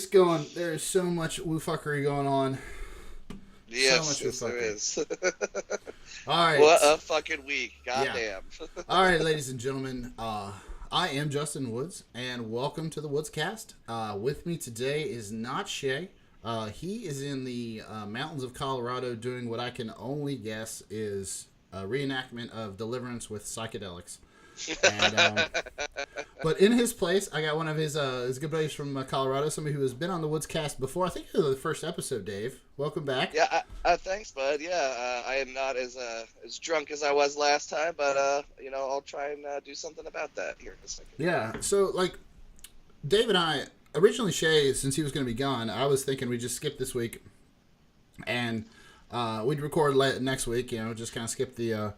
just going. There is so much woofuckery going on. Yes, yes there is. All right. What a fucking week. Goddamn. Yeah. All right, ladies and gentlemen. I am Justin Woods, and welcome to the Woods Cast. With me today is not Shay. He is in the mountains of Colorado doing what I can only guess is a reenactment of Deliverance with psychedelics. And, but in his place, I got one of his good buddies from Colorado, somebody who has been on the Woods Cast before. I think it was the first episode, Dave. Welcome back. Yeah, thanks, bud. Yeah, I am not as drunk as I was last time, but I'll try and do something about that here in a second. Yeah, so like Dave and I, originally Shay, since he was going to be gone, I was thinking we'd just skip this week and we'd record next week, just kind of skip the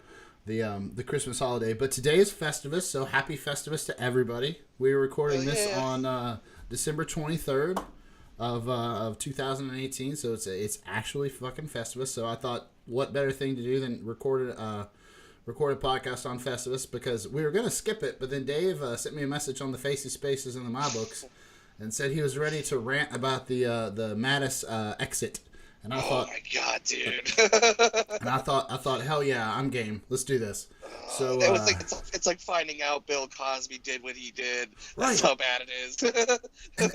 Christmas holiday. But today is Festivus, so happy Festivus to everybody. We are recording this on December 23rd of 2018, so it's actually fucking Festivus. So I thought, what better thing to do than record a podcast on Festivus, because we were going to skip it, but then Dave sent me a message on the Facey Spaces in the My Books and said he was ready to rant about the Mattis exit. And I thought, oh my god, dude! And I thought, hell yeah, I'm game. Let's do this. So it was like it's like finding out Bill Cosby did what he did. That's how bad it is.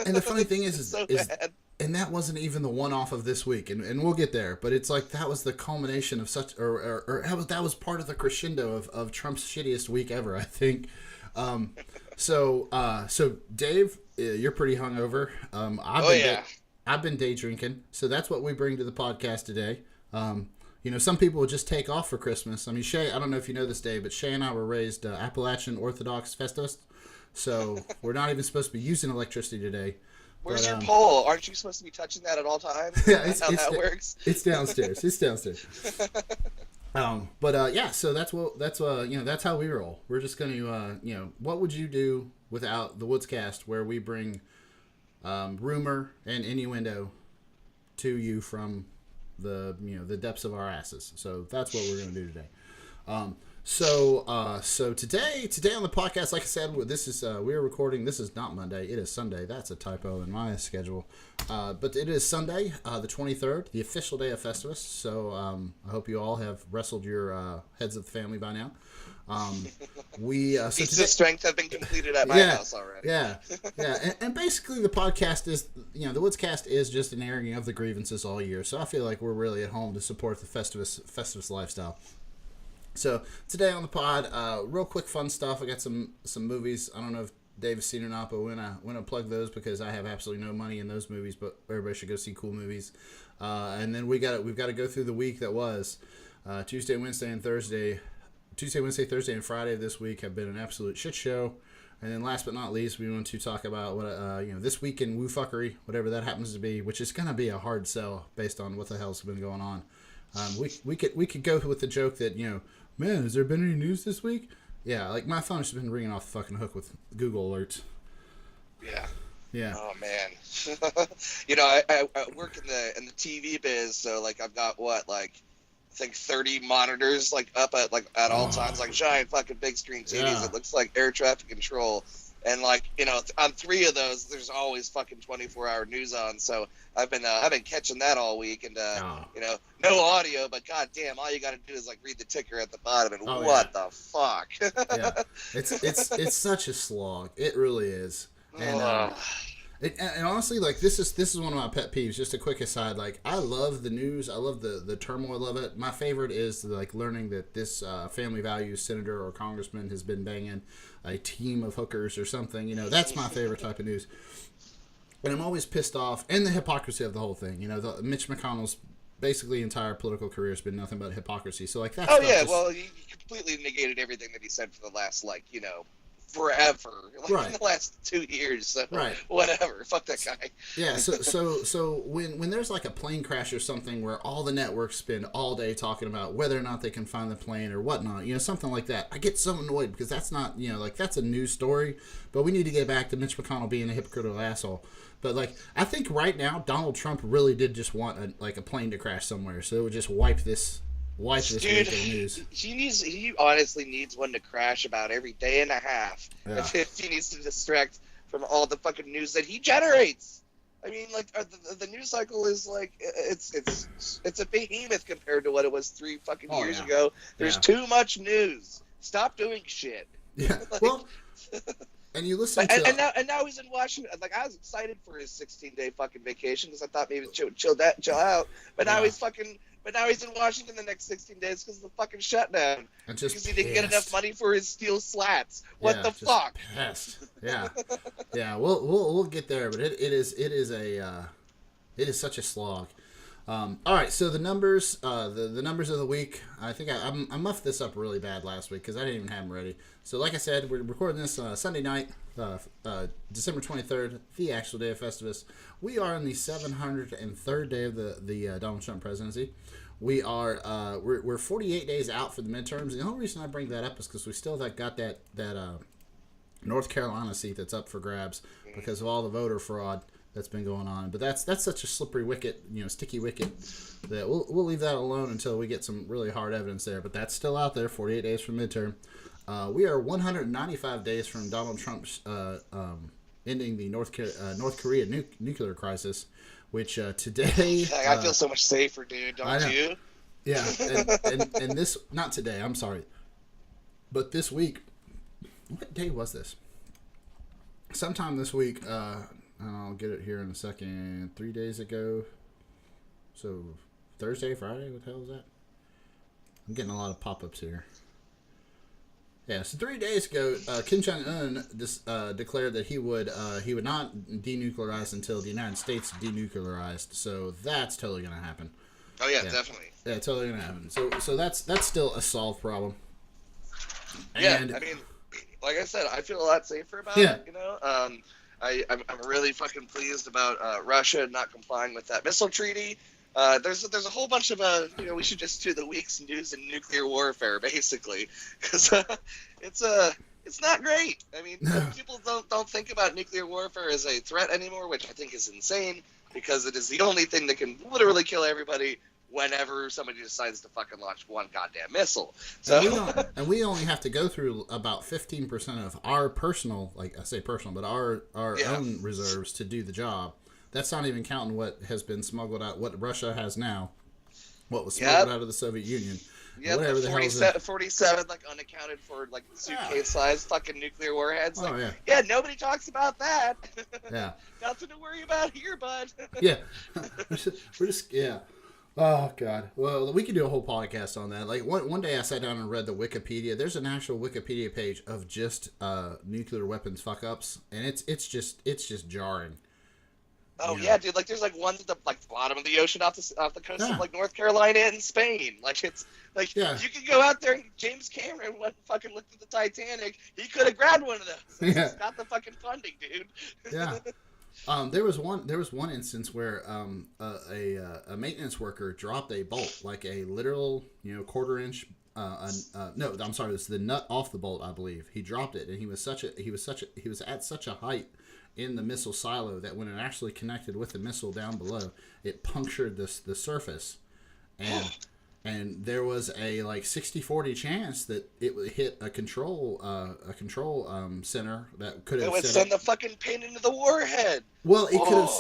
and the funny thing is so bad. And that wasn't even the one-off of this week, and we'll get there. But it's like that was the culmination of such, or that was part of the crescendo of Trump's shittiest week ever, I think. So Dave, you're pretty hungover. I've been day drinking, so that's what we bring to the podcast today. Some people will just take off for Christmas. I mean, Shay, I don't know if you know this, Dave, but Shay and I were raised Appalachian Orthodox Festivus, so we're not even supposed to be using electricity today. Where's your pole? Aren't you supposed to be touching that at all times? Yeah, that's how that works. It's downstairs. So that's how we roll. We're just going to, what would you do without the Woods Cast, where we bring rumor and innuendo to you from the depths of our asses. So that's what we're going to do today. So today on the podcast, like I said, this is we're recording. This is not Monday. It is Sunday. That's a typo in my schedule. But it is Sunday, the 23rd, the official day of Festivus. So I hope you all have wrestled your heads of the family by now. Feats of strength have been completed at my house already. Yeah. And basically the podcast is, the Woods Cast is just an airing of the grievances all year. So I feel like we're really at home to support the Festivus lifestyle. So today on the pod, real quick fun stuff. I got some movies. I don't know if Dave has seen or not, but we're gonna plug those because I have absolutely no money in those movies. But everybody should go see cool movies. And then we've got to go through the week that was Tuesday, Wednesday, Thursday, and Friday of this week have been an absolute shit show. And then last but not least, we want to talk about what this week in woofuckery, whatever that happens to be, which is gonna be a hard sell based on what the hell's been going on. We could go with the joke that man, has there been any news this week? Yeah, like my phone's been ringing off the fucking hook with Google alerts. Yeah. Oh man. I work in the TV biz, so like I've got I think 30 monitors up at all times, giant fucking big screen TVs. Yeah. It looks like air traffic control. And on 3 of those, there's always fucking 24-hour news on. So I've been catching that all week, and no audio, but goddamn, all you got to do is read the ticker at the bottom, and the fuck? Yeah, it's such a slog. It really is. And and honestly, this is one of my pet peeves. Just a quick aside, I love the news. I love the turmoil of it. My favorite is learning that this family values senator or congressman has been banging a team of hookers or something. That's my favorite type of news. And I'm always pissed off, and the hypocrisy of the whole thing. Mitch McConnell's basically entire political career has been nothing but hypocrisy. So that's well, he completely negated everything that he said for the last forever, in the last 2 years. So whatever, fuck that guy. Yeah. So when there's a plane crash or something where all the networks spend all day talking about whether or not they can find the plane or whatnot, something like that, I get so annoyed because that's not, that's a news story. But we need to get back to Mitch McConnell being a hypocritical asshole. But I think right now Donald Trump really did just want a plane to crash somewhere, so it would just wipe this week of news. He honestly needs one to crash about every day and a half. Yeah. If he needs to distract from all the fucking news that he generates. I mean, like the news cycle is like it's a behemoth compared to what it was 3 fucking years ago. There's too much news. Stop doing shit. Yeah. Like, well, and you listen to and now he's in Washington. Like I was excited for his 16-day fucking vacation because I thought maybe chill out. But now he's in Washington the next 16 days because of the fucking shutdown. Because he didn't get enough money for his steel slats. What the fuck? Pissed. Yeah. Yeah. We'll get there, but it is such a slog. All right, so the numbers, the numbers of the week. I think I muffed this up really bad last week because I didn't even have them ready. So, like I said, we're recording this Sunday night, December 23rd, the actual day of Festivus. We are in the 703rd day of the Donald Trump presidency. We're 48 days out for the midterms. The only reason I bring that up is because we still got that North Carolina seat that's up for grabs because of all the voter fraud that's been going on. But that's such a slippery wicket, sticky wicket, that we'll leave that alone until we get some really hard evidence there. But that's still out there, 48 days from midterm. We are 195 days from Donald Trump's ending the North Korea nuclear crisis, which today... I feel so much safer, dude, don't you? Yeah, and this... Not today, I'm sorry. But this week... What day was this? Sometime this week... I'll get it here in a second. 3 days ago. So, Thursday, Friday? What the hell is that? I'm getting a lot of pop-ups here. Yeah, so 3 days ago, Kim Jong-un declared that he would not denuclearize until the United States denuclearized. So that's totally going to happen. Oh yeah, definitely. Yeah, totally going to happen. So that's still a solved problem. Yeah, I mean, like I said, I feel a lot safer about it. I'm really fucking pleased about Russia not complying with that missile treaty. There's a whole bunch of we should just do the week's news in nuclear warfare basically, because it's not great. I mean, people don't think about nuclear warfare as a threat anymore, which I think is insane because it is the only thing that can literally kill everybody whenever somebody decides to fucking launch one goddamn missile. So and we only have to go through about 15% of our personal, like I say personal, but our own reserves to do the job. That's not even counting what has been smuggled out, what Russia has now, what was smuggled out of the Soviet Union. Yeah, whatever the 47 like unaccounted for like suitcase-sized fucking nuclear warheads. Oh, like, yeah, nobody talks about that. Yeah. Nothing to worry about here, bud. Yeah. We're just Oh, God. Well, we could do a whole podcast on that. Like, one day I sat down and read the Wikipedia. There's an actual Wikipedia page of just nuclear weapons fuck-ups, and it's just jarring. Oh, yeah, dude. Like, there's, like, ones at the bottom of the ocean off the coast of, like, North Carolina and Spain. Like, it's, like, you could go out there and James Cameron went and fucking looked at the Titanic. He could have grabbed one of those. He's got the fucking funding, dude. Yeah. There was one instance where a maintenance worker dropped a bolt, like a literal quarter inch. No, I'm sorry, this is the nut off the bolt, I believe. He dropped it, and he was at such a height in the missile silo that when it actually connected with the missile down below, it punctured the surface, and there was a 60-40 chance that it would hit a control center that could have. It would send the fucking pin into the warhead. Well,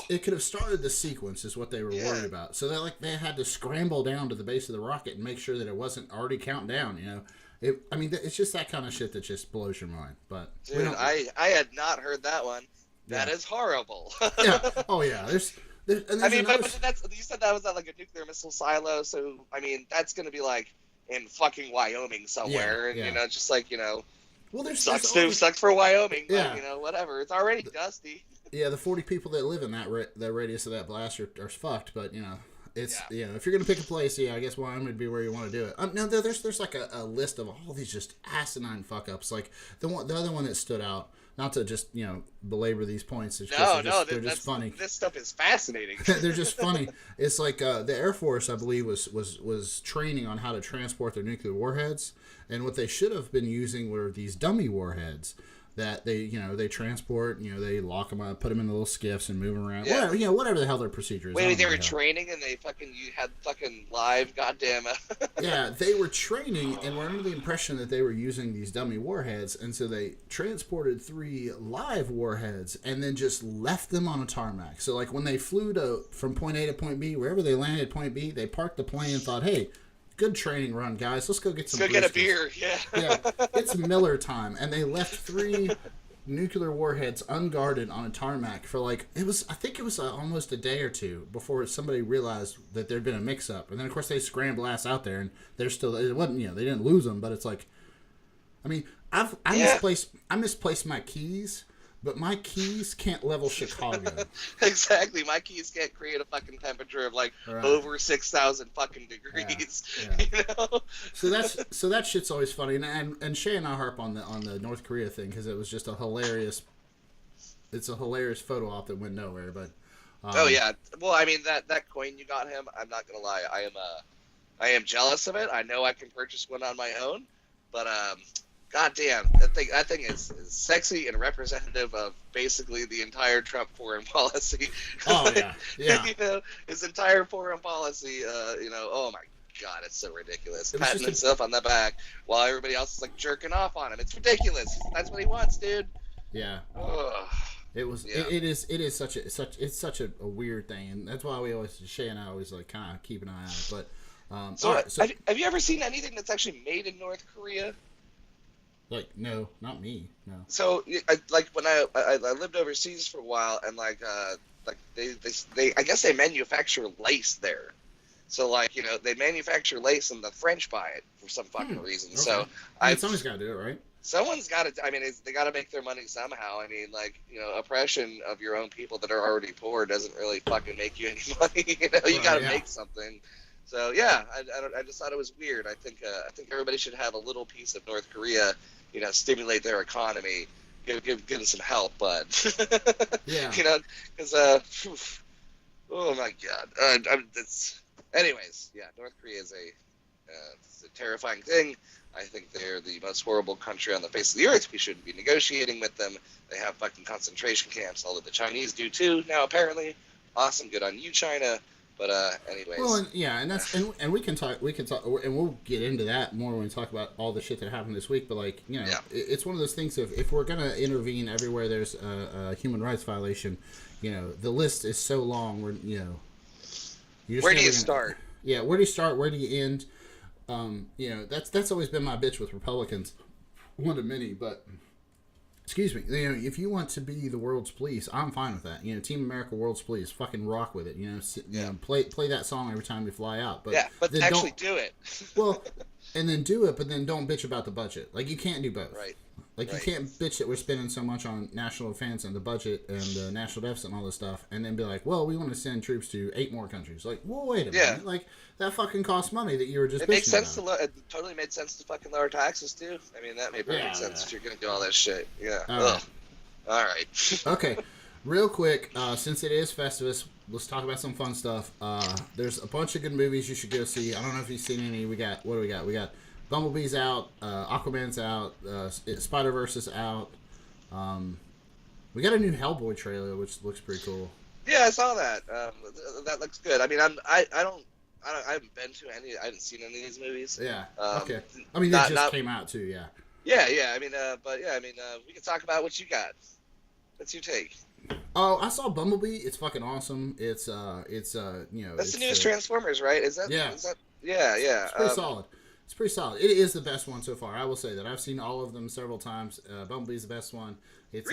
it could have started the sequence, is what they were worried about. So they had to scramble down to the base of the rocket and make sure that it wasn't already counting down. It's just that kind of shit that just blows your mind. But dude, I had not heard that one. That is horrible. Yeah. Oh yeah. There's I mean, but that's, you said that was at like a nuclear missile silo, so I mean that's gonna be like in fucking Wyoming somewhere, and just like well, there's sucks for Wyoming, but whatever. It's already dusty. Yeah, the 40 people that live in that radius of that blast are fucked, but it's if you're gonna pick a place, I guess Wyoming would be where you want to do it. Now there's like a list of all these just asinine fuck ups, like the other one that stood out. Not to just belabor these points. It's they're just funny. This stuff is fascinating. They're just funny. It's like the Air Force, I believe, was training on how to transport their nuclear warheads, and what they should have been using were these dummy warheads. that they transport. They lock them up, put them in the little skiffs, and move them around. Yeah. Whatever the hell their procedure is. Wait, they were training and you had fucking live goddamn. Yeah, they were training and were under the impression that they were using these dummy warheads, and so they transported 3 live warheads and then just left them on a tarmac. So like when they flew from point A to point B, wherever they landed at point B, they parked the plane and thought, hey, good training run, guys. Let's go get some. Let's go get a beer. Yeah. Yeah, it's Miller time, and they left 3 nuclear warheads unguarded on a tarmac for I think it was almost a day or two before somebody realized that there'd been a mix-up, and then of course they scrambled ass out there, and they're still. It wasn't they didn't lose them, but it's like, I mean, I misplaced my keys. But my keys can't level Chicago. Exactly. My keys can't create a fucking temperature of over 6,000 fucking degrees. Yeah. So that shit's always funny. And Shay and I harp on the North Korea thing because it was just a hilarious photo op that went nowhere. But oh yeah. Well, I mean that coin you got him. I'm not gonna lie. I am jealous of it. I know I can purchase one on my own, but God damn, that thing is sexy and representative of basically the entire Trump foreign policy. Oh yeah. His entire foreign policy. Oh my God, it's so ridiculous. Patting himself on the back while everybody else is jerking off on him. It's ridiculous. That's what he wants, dude. Yeah. Ugh. It was. Yeah. It is such a weird thing, and that's why we always Shay and I always kind of keep an eye on it. But so have you ever seen anything that's actually made in North Korea? No, not me. No. So, when I lived overseas for a while, and they I guess they manufacture lace there. So they manufacture lace, and the French buy it for some fucking reason. Okay. So someone's got to do it, right? Someone's got to. I mean, they got to make their money somehow. I mean, oppression of your own people that are already poor doesn't really fucking make you any money. You got to make something. So yeah, I just thought it was weird. I think everybody should have a little piece of North Korea. Stimulate their economy, give them some help, but yeah, because oh my God, anyways, yeah, North Korea is it's a terrifying thing. I think they're the most horrible country on the face of the earth. We shouldn't be negotiating with them. They have fucking concentration camps, although the Chinese do too now apparently. Awesome, good on you, China. But anyways. Well, and we can talk, and we'll get into that more when we talk about all the shit that happened this week. But it's one of those things of if we're gonna intervene everywhere there's a human rights violation, the list is so long. Where where do you start? Yeah, where do you start? Where do you end? That's always been my bitch with Republicans, one of many, but. Excuse me. If you want to be the world's police, I'm fine with that. Team America, world's police, fucking rock with it. Play that song every time you fly out. But but actually do it. Well, and then do it, but then don't bitch about the budget. You can't do both. Right. You can't bitch that we're spending so much on national defense and the budget and the national deficit and all this stuff, and then be like, well, we want to send troops to 8 more countries. Well, wait a minute. That fucking costs money that you were just. It makes sense it totally made sense to fucking lower taxes too. I mean, that made perfect sense if you're gonna do all that shit. Yeah. All right. Okay. Real quick, since it is Festivus, let's talk about some fun stuff. There's a bunch of good movies you should go see. I don't know if you've seen any. What do we got? We got Bumblebee's out, Aquaman's out, Spider-Verse is out. We got a new Hellboy trailer, which looks pretty cool. Yeah, I saw that. That looks good. I mean, I haven't been to any. I haven't seen any of these movies. Yeah. Okay. I mean, they just came out too. Yeah. Yeah. I mean, we can talk about what you got. What's your take? Oh, I saw Bumblebee. It's fucking awesome. It's That's the newest Transformers, right? Is that? Yeah. Yeah. It's pretty solid. It's pretty solid. It is the best one so far. I will say that. I've seen all of them several times. Bumblebee's the best one. It's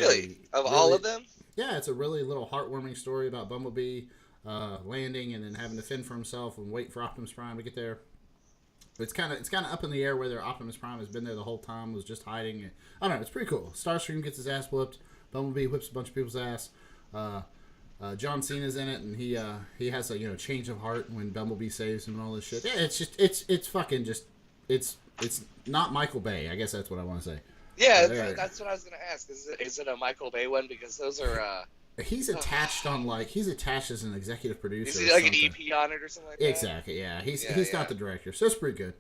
all of them? Yeah, it's a really little heartwarming story about Bumblebee landing and then having to fend for himself and wait for Optimus Prime to get there. But it's kind of up in the air whether Optimus Prime has been there the whole time, was just hiding. I don't know. It's pretty cool. Starscream gets his ass whooped. Bumblebee whips a bunch of people's ass. John Cena's in it, and he has a change of heart when Bumblebee saves him and all this shit. Yeah, it's fucking just it's not Michael Bay. I guess that's what I want to say. Yeah, that's what I was gonna ask. Is it a Michael Bay one? Because those are He's attached as an executive producer. Is he like an EP on it or something like that? Exactly, yeah. He's not the director, so it's pretty good.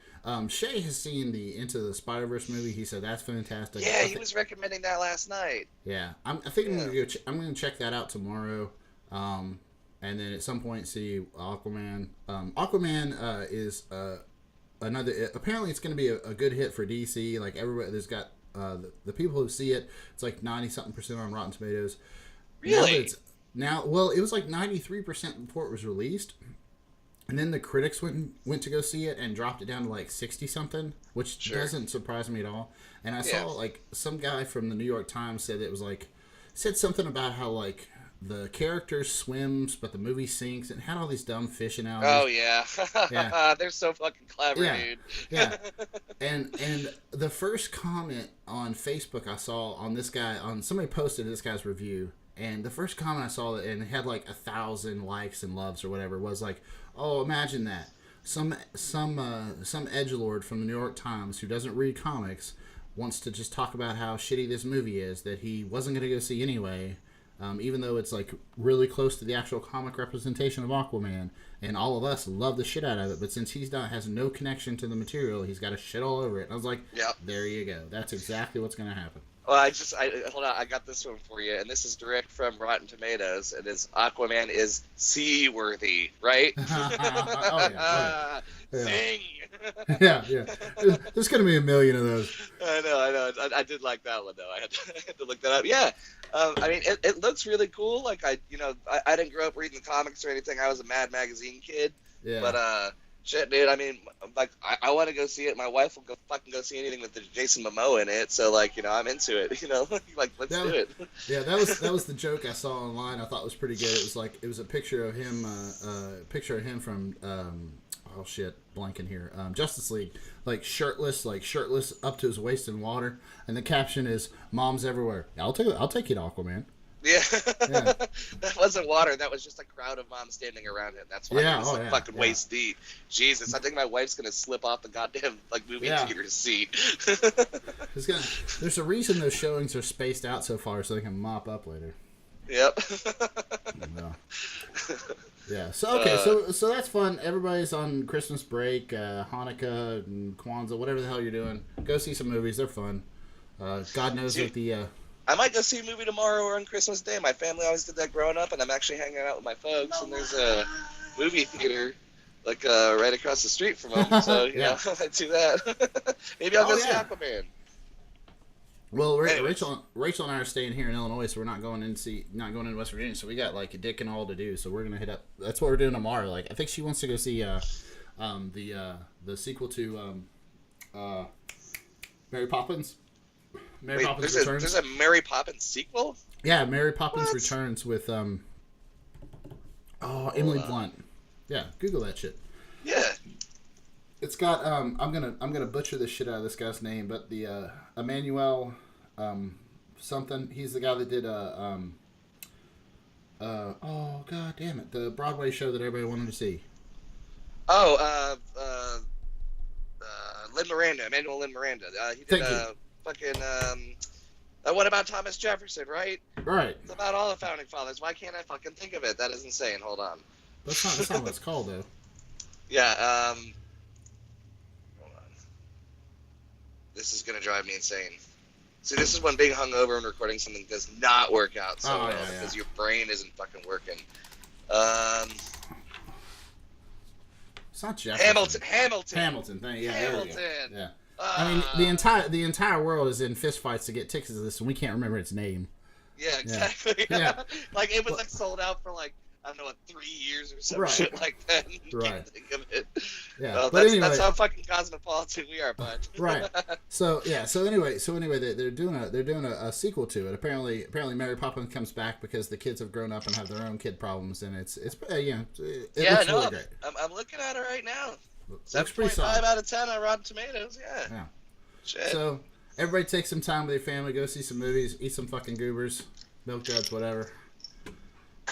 Shay has seen the Into the Spider-Verse movie. He said that's fantastic. Yeah, he was recommending that last night. Yeah, I think I'm gonna go. I'm gonna check that out tomorrow. And then at some point see Aquaman. Aquaman is another. Apparently, it's going to be a good hit for DC. Like everybody, there's got the people who see it. It's like 90-something% on Rotten Tomatoes. Really? Well, it was like 93% before it was released, and then the critics went to go see it and dropped it down to like 60-something, which doesn't surprise me at all. And I saw like some guy from the New York Times said something about how like the character swims, but the movie sinks, and had all these dumb fish analogies. Oh yeah, they're so fucking clever, dude. Yeah, and the first comment on Facebook I saw on this guy, somebody posted this guy's review, and the first comment I saw, and it had like 1,000 likes and loves or whatever, was like, "Oh, imagine that some edgelord from the New York Times who doesn't read comics wants to just talk about how shitty this movie is that he wasn't going to go see anyway." Even though it's like really close to the actual comic representation of Aquaman, and all of us love the shit out of it, but since has no connection to the material, he's got to shit all over it. And I was like, "Yep, there you go. That's exactly what's going to happen." Well, hold on. I got this one for you, and this is direct from Rotten Tomatoes. It is Aquaman is sea-worthy, right? Yeah. Zing! Yeah. There's going to be a million of those. I know. I did like that one, though. I had to look that up. Yeah. I mean, it looks really cool. Like, I didn't grow up reading the comics or anything. I was a Mad Magazine kid. Yeah. But, shit, dude, I mean, like, I want to go see it. My wife will go see anything with the Jason Momoa in it. So, like, I'm into it, like, let's do it. Yeah, that was the joke I saw online. I thought was pretty good. It was a picture of him, from, blanking here. Justice League, like shirtless up to his waist in water. And the caption is, "Mom's everywhere. I'll take you to Aquaman." Yeah. That wasn't water. That was just a crowd of moms standing around him. That's why it was fucking waist deep. Jesus, I think my wife's gonna slip off the goddamn movie theater seat. There's a reason those showings are spaced out so far so they can mop up later. Yep. Yeah. So so that's fun. Everybody's on Christmas break, Hanukkah and Kwanzaa, whatever the hell you're doing. Go see some movies. They're fun. God knows what the. I might go see a movie tomorrow or on Christmas Day. My family always did that growing up, and I'm actually hanging out with my folks. And there's a movie theater like right across the street from them. So I do that. Maybe I'll go see Aquaman. Well, Rachel and I are staying here in Illinois, so we're not going into West Virginia. So we got like a dick and all to do. So we're gonna hit up. That's what we're doing tomorrow. Like I think she wants to go see the sequel to Mary Poppins. Poppins Returns. There's a Mary Poppins sequel? Yeah, Mary Poppins Returns with Emily Blunt. Yeah, Google that shit. Yeah. It's got I'm gonna butcher the shit out of this guy's name, but the Emmanuel something. He's the guy that did oh god damn it, the Broadway show that everybody wanted to see. Oh, Emmanuel Lynn Miranda. He did fucking what about Thomas Jefferson, right? Right. It's about all the founding fathers. Why can't I fucking think of it? That is insane. Hold on. That's not what it's called though. Yeah. Hold on. This is gonna drive me insane. See, this is when being hungover and recording something does not work out so well because your brain isn't fucking working. It's not Jefferson. Hamilton. Hamilton. Yeah. Hamilton. Yeah. I mean, the entire world is in fistfights to get tickets to this, and we can't remember its name. Yeah, exactly. Yeah. Like it was like sold out for like I don't know 3 years or some shit like that. And you can't think of it. Yeah, but anyway, that's how fucking cosmopolitan we are, bud. Right. So anyway, they're doing a sequel to it. Apparently Mary Poppins comes back because the kids have grown up and have their own kid problems, and it looks really great. I'm looking at it right now. Looks pretty solid. 7.5 out of 10 on Rotten Tomatoes. Yeah. Shit. So everybody take some time with your family, go see some movies, eat some fucking goobers, milk duds, whatever.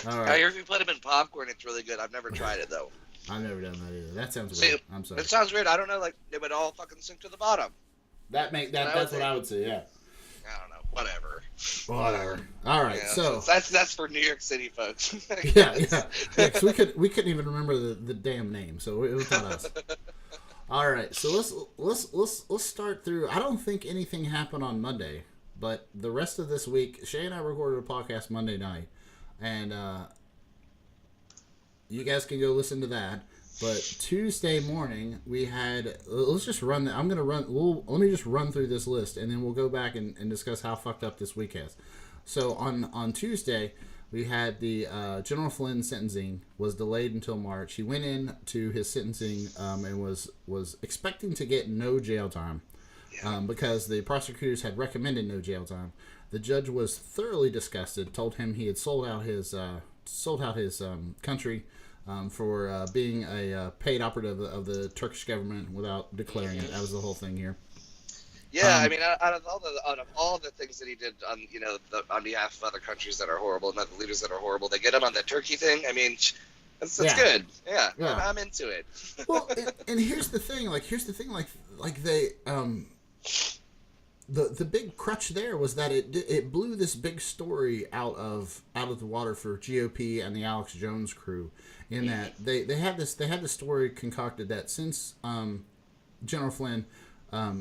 All right. I hear if you put them in popcorn, it's really good. I've never tried it though. I've never done that either. That sounds weird. I'm sorry. It sounds weird. I don't know. Like they would all fucking sink to the bottom. That's what I would say. Yeah. I don't know. whatever. Whatever. All right, Yeah, so that's for New York City folks. yeah. Cause we couldn't even remember the damn name, so it was not us. All right, so let's start through. I don't think anything happened on Monday, but the rest of this week, Shay and I recorded a podcast Monday night, and you guys can go listen to that. But Tuesday morning, we had. Let's just run. I'm gonna run. Let me just run through this list, and then we'll go back and discuss how fucked up this week is. So on Tuesday, we had the General Flynn sentencing was delayed until March. He went in to his sentencing and was expecting to get no jail time because the prosecutors had recommended no jail time. The judge was thoroughly disgusted. Told him he had sold out his country. For being a paid operative of the Turkish government without declaring it. That was the whole thing here. Yeah, I mean, out of all the things that he did on on behalf of other countries that are horrible and other leaders that are horrible, they get him on the Turkey thing. I mean, that's good. Yeah, I'm into it. Well, and here's the thing. They the big crutch there was that it blew this big story out of the water for GOP and the Alex Jones crew, in that they had the story concocted that since General Flynn,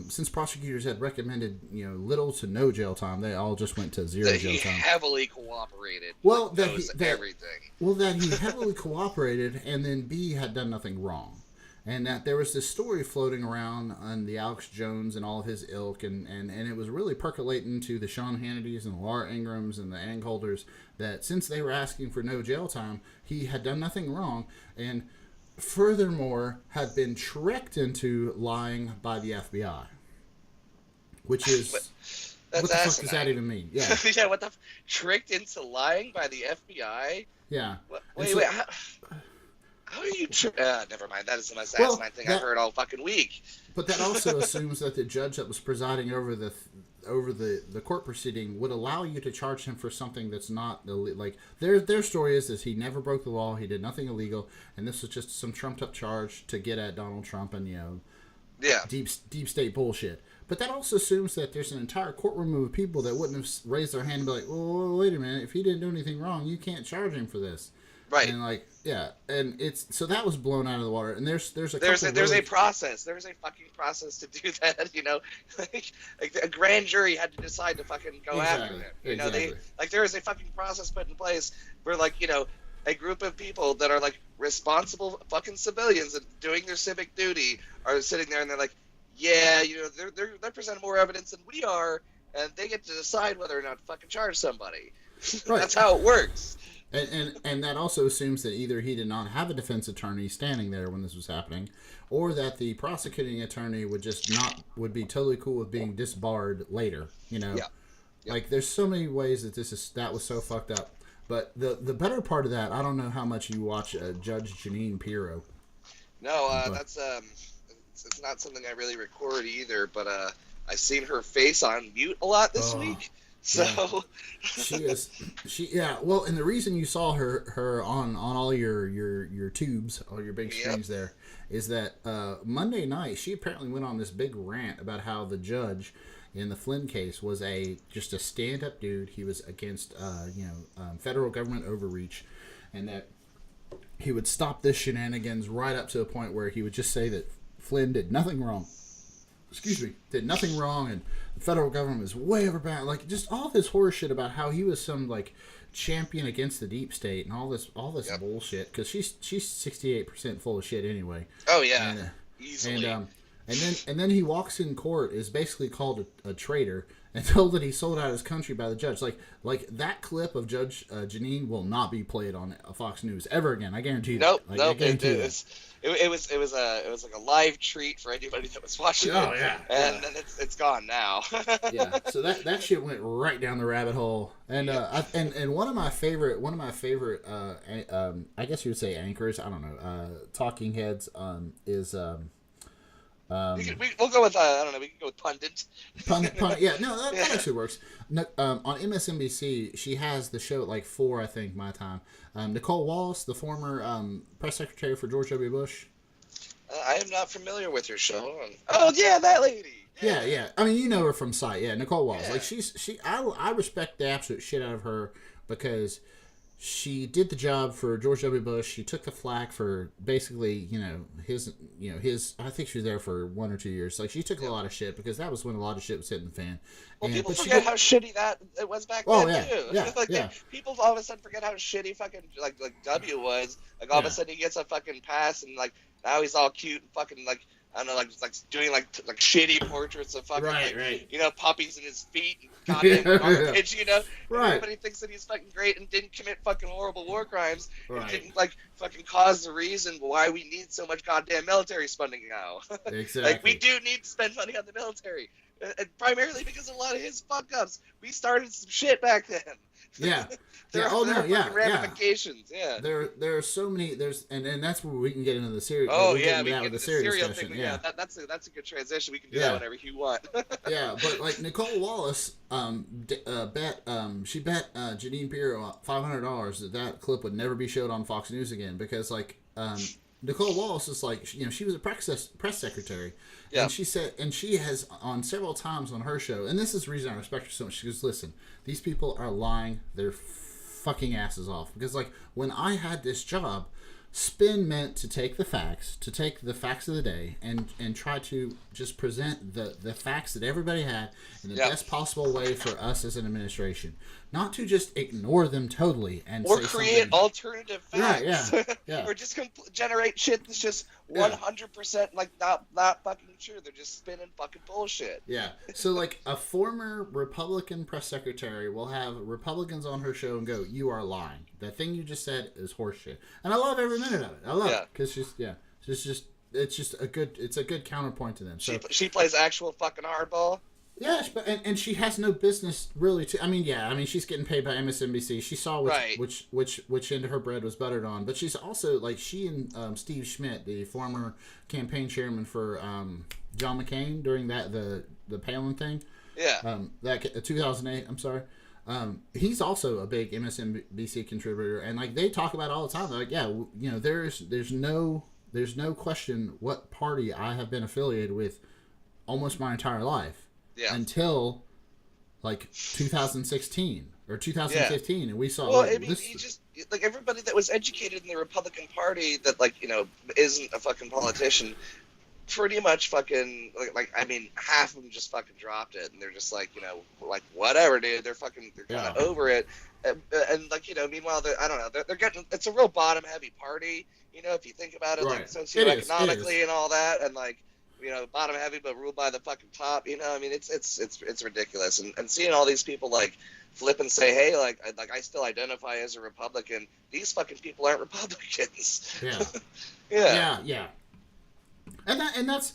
since prosecutors had recommended little to no jail time, they all just went to zero jail time. He heavily cooperated. Well, that everything. Well, that he heavily cooperated, and then B had done nothing wrong. And that there was this story floating around on the Alex Jones and all of his ilk, and it was really percolating to the Sean Hannitys and the Laura Ingrams and the Ann Coulters, that since they were asking for no jail time, he had done nothing wrong, and furthermore had been tricked into lying by the FBI. Which is... what the fuck does that even mean? Yeah. Yeah, what the... Tricked into lying by the FBI? Yeah. Wait, how are you... never mind. That is the most asinine thing I've heard all fucking week. But that also assumes that the judge that was presiding over the court proceeding would allow you to charge him for something that's not... Like, their story is he never broke the law, he did nothing illegal, and this was just some trumped-up charge to get at Donald Trump and, deep state bullshit. But that also assumes that there's an entire courtroom of people that wouldn't have raised their hand and be like, well, wait a minute, if he didn't do anything wrong, you can't charge him for this. Right. And and it's so that was blown out of the water. And there's a process. There's a fucking process to do that. Like a grand jury had to decide to fucking go after him. Exactly. There is a fucking process put in place where a group of people that are responsible fucking civilians and doing their civic duty are sitting there and they're like, yeah, they're presenting more evidence than we are, and they get to decide whether or not to fucking charge somebody. Right. That's how it works. And that also assumes that either he did not have a defense attorney standing there when this was happening, or that the prosecuting attorney would be totally cool with being disbarred later. Yeah. Like there's so many ways that was so fucked up. But the better part of that, I don't know how much you watch Judge Jeanine Pirro. No, that's it's not something I really record either. But I've seen her face on mute a lot this week. So well, and the reason you saw her on all your tubes, all your big screens there, is that Monday night she apparently went on this big rant about how the judge in the Flynn case was just a stand-up dude. He was against federal government overreach, and that he would stop this shenanigans right up to a point where he would just say that Flynn did nothing wrong. Did nothing wrong, and the federal government was way overbound. Just all this horror shit about how he was some champion against the deep state and all this bullshit. Because she's 68% full of shit anyway. Oh yeah, easily. And then he walks in court, is basically called a traitor, and told that he sold out his country by the judge. Like that clip of Judge Jeanine will not be played on Fox News ever again. I guarantee that. Nope. It was like a live treat for anybody that was watching it. Yeah. And then it's gone now. Yeah. So that shit went right down the rabbit hole. And and one of my favorite I guess you would say anchors, I don't know, talking heads is we'll go with I don't know. We can go with pundit. Pundit. Yeah, no, that actually works. No, on MSNBC, she has the show at 4, I think, my time. Nicole Wallace, the former press secretary for George W. Bush. I am not familiar with her show. Oh yeah, that lady. Yeah. I mean, you know her from sight. Yeah, Nicole Wallace. Yeah. Like I respect the absolute shit out of her because she did the job for George W. Bush. She took the flack for basically, his. I think she was there for 1 or 2 years. Like she took a lot of shit because that was when a lot of shit was hitting the fan. Well, people forget how shitty that it was back then too. Yeah, like yeah. People all of a sudden forget how shitty fucking like W was. Like all of a sudden he gets a fucking pass and like now he's all cute and fucking like. I don't know, like doing like shitty portraits of fucking puppies in his feet and goddamn garbage, Right. Everybody thinks that he's fucking great and didn't commit fucking horrible war crimes Right. and didn't like fucking cause the reason why we need so much goddamn military spending now. Exactly. Like we do need to spend money on the military, and primarily because of a lot of his fuck ups. We started some shit back then. Yeah. There are ramifications. Yeah. There are so many. And that's where we can get into the Syria. Oh yeah, we can get into the Syria discussion. Thing. Yeah, that's a good transition. We can do that whenever you want. Yeah, but like Nicole Wallace, bet Janine Pirro $500 that clip would never be showed on Fox News again because like Nicole Wallace is like she was a press secretary. Yeah. And she has on several times on her show, and this is the reason I respect her so much. She goes, listen, these people are lying their fucking asses off because like when I had this job, spin meant to take the facts of the day and try to just present the facts that everybody had in the best possible way for us as an administration, not to just ignore them totally and or say create something. Alternative facts, yeah. or just generate shit that's just 100% like not fucking true. They're just spinning fucking bullshit. Yeah. So like a former Republican press secretary will have Republicans on her show and go, "You are lying. That thing you just said is horseshit." And I love every minute of it. I love it because it's just a good counterpoint to them. So she plays actual fucking hardball. Yeah, and she has no business really to. I mean, she's getting paid by MSNBC. She saw which end of her bread was buttered on. But she's also like she and Steve Schmidt, the former campaign chairman for John McCain during the Palin thing. Yeah. That 2008. I'm sorry. He's also a big MSNBC contributor, and like they talk about it all the time. They're like, there's no question what party I have been affiliated with almost my entire life. Yeah. Until like 2016 or 2015, and we saw. Well, I mean, you just like everybody that was educated in the Republican Party that isn't a fucking politician, pretty much fucking like I mean, half of them just fucking dropped it, and they're just like whatever, dude. They're kind of over it, and meanwhile, I don't know. They're getting. It's a real bottom heavy party, if you think about it, like socioeconomically and all that, and like. Bottom heavy, but ruled by the fucking top. I mean, it's ridiculous. And seeing all these people like flip and say, hey, like I still identify as a Republican. These fucking people aren't Republicans. Yeah. Yeah. And that's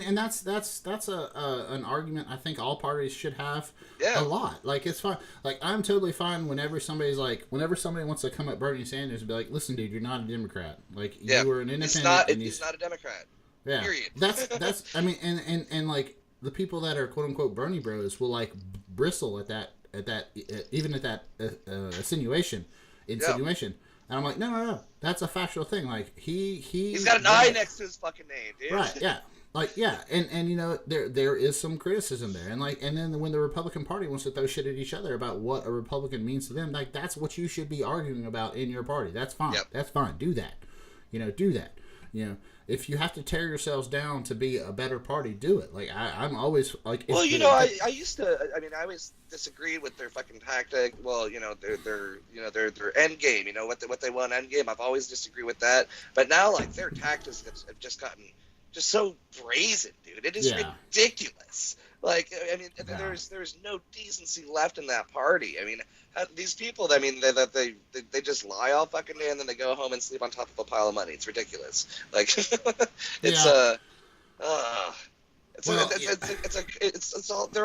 an argument I think all parties should have a lot. Like it's fine. Like I'm totally fine whenever somebody wants to come at Bernie Sanders and be like, listen, dude, you're not a Democrat. Like you were an independent. He's not a Democrat. Yeah, period. That's. I mean, and like the people that are quote unquote Bernie Bros will like bristle at that insinuation, and I'm like, no, that's a factual thing. Like he's got an I next to his fucking name, dude. Right? Yeah. Like and there is some criticism there, and then when the Republican Party wants to throw shit at each other about what a Republican means to them, like that's what you should be arguing about in your party. That's fine. Yep. That's fine. Do that. Do that. If you have to tear yourselves down to be a better party, do it. Like I'm always like. Well, I used to. I mean, I always disagreed with their fucking tactic. Well, their end game. What they want end game. I've always disagreed with that. But now, like their tactics have just gotten just so brazen, dude. It is ridiculous. Like, I mean, there's no decency left in that party. I mean, these people, I mean, they just lie all fucking day and then they go home and sleep on top of a pile of money. It's ridiculous. Like, they're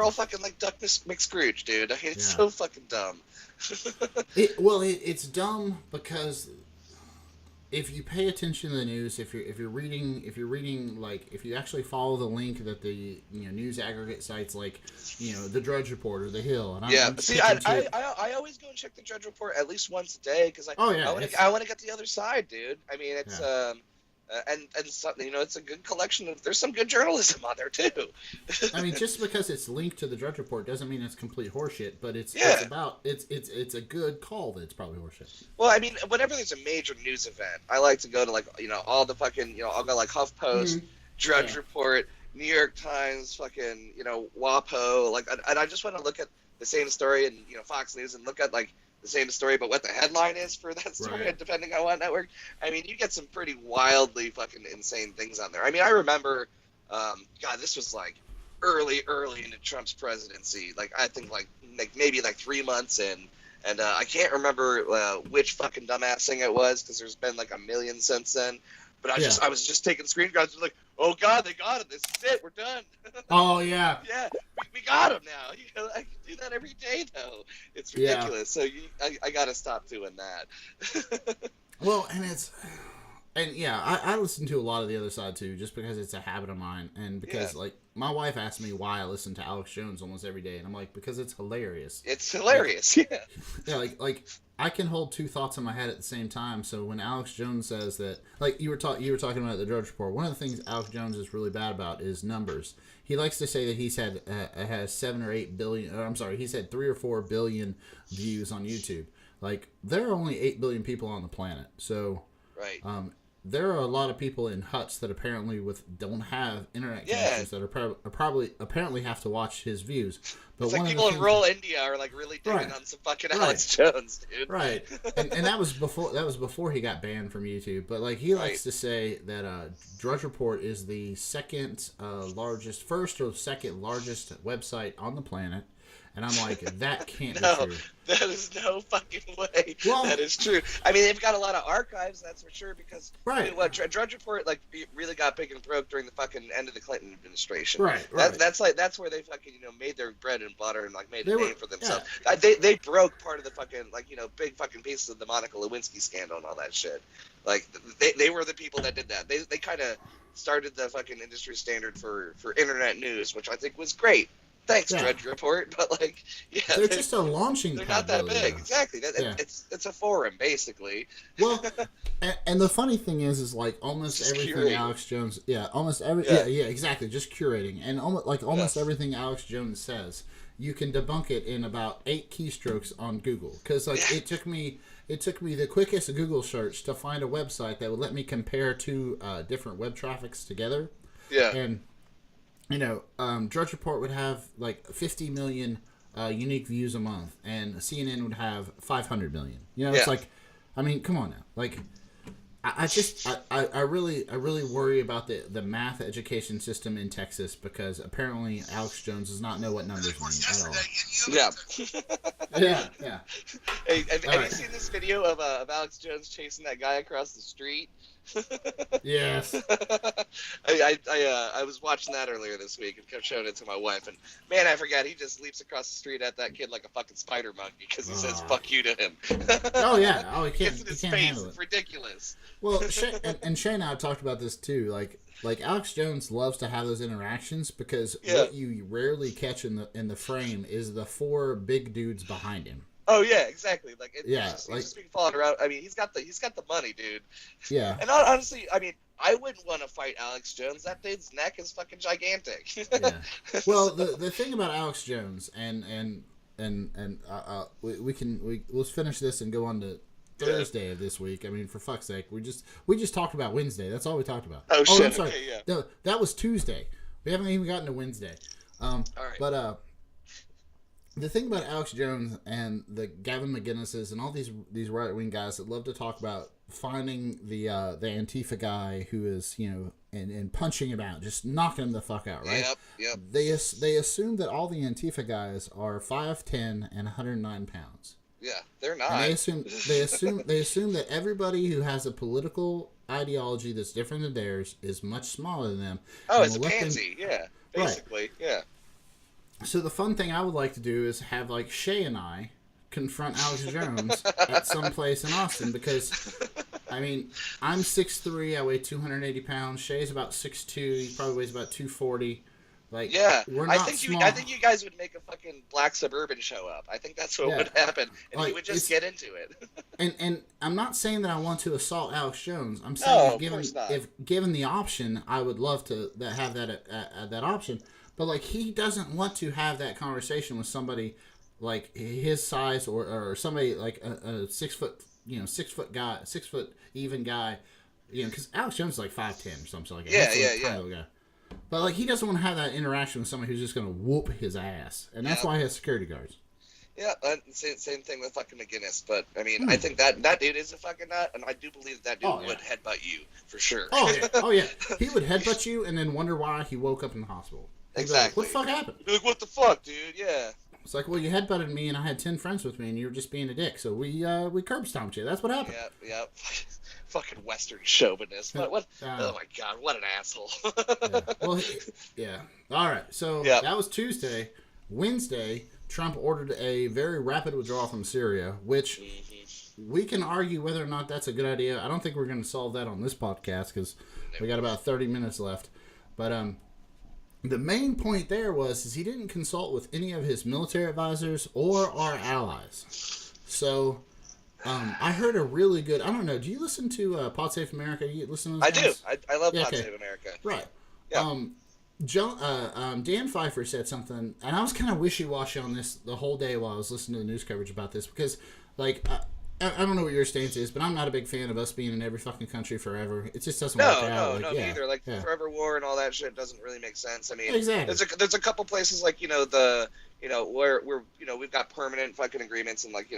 all fucking like Duck McScrooge, dude. I mean, it's so fucking dumb. It's dumb because if you pay attention to the news, if you're reading, like if you actually follow the link that the news aggregate sites like the Drudge Report or the Hill, and I always go and check the Drudge Report at least once a day because I want to get the other side, dude. I mean, it's and so, it's a good collection of. There's some good journalism on there too. I mean, just because it's linked to the Drudge Report doesn't mean it's complete horseshit. But it's a good call that it's probably horseshit. Well, I mean, whenever there's a major news event, I like to go to all the fucking I'll go like HuffPost, Drudge Report, New York Times, fucking WAPO, and I just want to look at the same story and Fox News and look at like the same story, but what the headline is for that story, depending on what network. I mean, you get some pretty wildly fucking insane things on there. I mean, I remember, God, this was like early into Trump's presidency. Like, I think maybe 3 months in, and I can't remember which fucking dumbass thing it was because there's been like a million since then. But I was just taking screenshots like, oh God, they got him. This is it. We're done. Oh yeah. Yeah, we got him now. I can do that every day though. It's ridiculous. So I got to stop doing that. Well, I listen to a lot of the other side too, just because it's a habit of mine, and because like my wife asks me why I listen to Alex Jones almost every day, and I'm like, because it's hilarious. It's hilarious. Yeah, like I can hold two thoughts in my head at the same time. So when Alex Jones says that, like you were talking about the Drudge Report, one of the things Alex Jones is really bad about is numbers. He likes to say that he's had has 7 or 8 billion. Or, I'm sorry, he's had 3 or 4 billion views on YouTube. Like there are only 8 billion people on the planet, so there are a lot of people in huts that apparently don't have internet connections that are apparently have to watch his views. But it's like people in rural India are like really digging on some fucking Alex Jones, dude. Right, and that was before he got banned from YouTube. But like he likes to say that Drudge Report is the first or second largest website on the planet. And I'm like, that can't be true. That is no fucking way. Well, that is true. I mean, they've got a lot of archives, that's for sure, because Drudge Report really got big and broke during the fucking end of the Clinton administration. Right. That's where they fucking made their bread and butter and made a name for themselves. Yeah. They broke part of the fucking big fucking pieces of the Monica Lewinsky scandal and all that shit. Like they were the people that did that. They kind of started the fucking industry standard for internet news, which I think was great. Thanks, Drudge Report, but they're just a launching. They're not that big, exactly. It's a forum, basically. Well, and the funny thing is like almost just everything curating. Alex Jones, exactly, just curating, and almost everything Alex Jones says, you can debunk it in about 8 keystrokes on Google, because it took me the quickest Google search to find a website that would let me compare 2 different web traffics together. Yeah, and. Drudge Report would have 50 million unique views a month, and CNN would have 500 million. It's like, I mean, come on now. Like, I really worry about the math education system in Texas, because apparently Alex Jones does not know what numbers mean at all. Yeah. Hey, have you seen this video of Alex Jones chasing that guy across the street? Yes. I was watching that earlier this week and kept showing it to my wife, and man, I forgot he just leaps across the street at that kid like a fucking spider monkey because he says "fuck you" to him. He can't. It's in his face. It's ridiculous. Well, Shay and I have talked about this too. Like Alex Jones loves to have those interactions, because what you rarely catch in the frame is the 4 big dudes behind him. Oh yeah, exactly. He's just being followed around. I mean, he's got the money, dude. Yeah. And honestly, I mean, I wouldn't want to fight Alex Jones. That dude's neck is fucking gigantic. Yeah. Well, the thing about Alex Jones, and we'll finish this and go on to Thursday of this week. I mean, for fuck's sake, we just talked about Wednesday. That's all we talked about. Oh shit. I'm sorry. Okay, yeah. No, that was Tuesday. We haven't even gotten to Wednesday. All right. But the thing about Alex Jones and the Gavin McGinnises and all these right-wing guys that love to talk about finding the Antifa guy who is, and punching him out, just knocking him the fuck out, right? Yep. They assume that all the Antifa guys are 5'10" and 109 pounds. Yeah, they're not. And they assume that everybody who has a political ideology that's different than theirs is much smaller than them. Oh, it's a pansy, basically, right. Yeah. So the fun thing I would like to do is have Shay and I confront Alex Jones at some place in Austin, because I mean, I'm 6'3", I weigh 280 pounds. Shay's about 6'2", he probably weighs about 240. Like, yeah, we're I not think small. I think you guys would make a fucking black suburban show up. I think that's what would happen, and like, he would just get into it. and I'm not saying that I want to assault Alex Jones. I'm saying No, of course not. if given the option, I would love to have that option. But like, he doesn't want to have that conversation with somebody like his size or somebody like a 6 foot 6 foot guy, 6 foot even guy. Because Alex Jones is like 5'10" or something like that. Yeah. Guy. But like, he doesn't want to have that interaction with somebody who's just going to whoop his ass, and that's why he has security guards. Yeah, same thing with fucking McGinnis. But I mean, I think that dude is a fucking nut, and I do believe that dude would headbutt you for sure. Oh yeah, he would headbutt you and then wonder why he woke up in the hospital. Exactly. Like, what the fuck happened? Like, what the fuck, dude? Yeah. It's like, well, you headbutted me, and I had 10 friends with me, and you were just being a dick. So we curb stomped you. That's what happened. Yeah. Fucking Western chauvinist. What? Oh my god, what an asshole. Yeah. All right. So that was Tuesday. Wednesday, Trump ordered a very rapid withdrawal from Syria, which we can argue whether or not that's a good idea. I don't think we're going to solve that on this podcast because we got about 30 minutes left. But the main point there is he didn't consult with any of his military advisors or our allies. So I heard a really good. I don't know. Do you listen to Pod Save America? You listen to those guys? I do. I love Pod Save America. Right. Yeah. Dan Pfeiffer said something, and I was kind of wishy-washy on this the whole day while I was listening to the news coverage about this because, like, I don't know what your stance is, but I'm not a big fan of us being in every fucking country forever. It just doesn't work out. No, neither. Like, forever war and all that shit doesn't really make sense. I mean, exactly. There's a couple places like where we've got permanent fucking agreements and like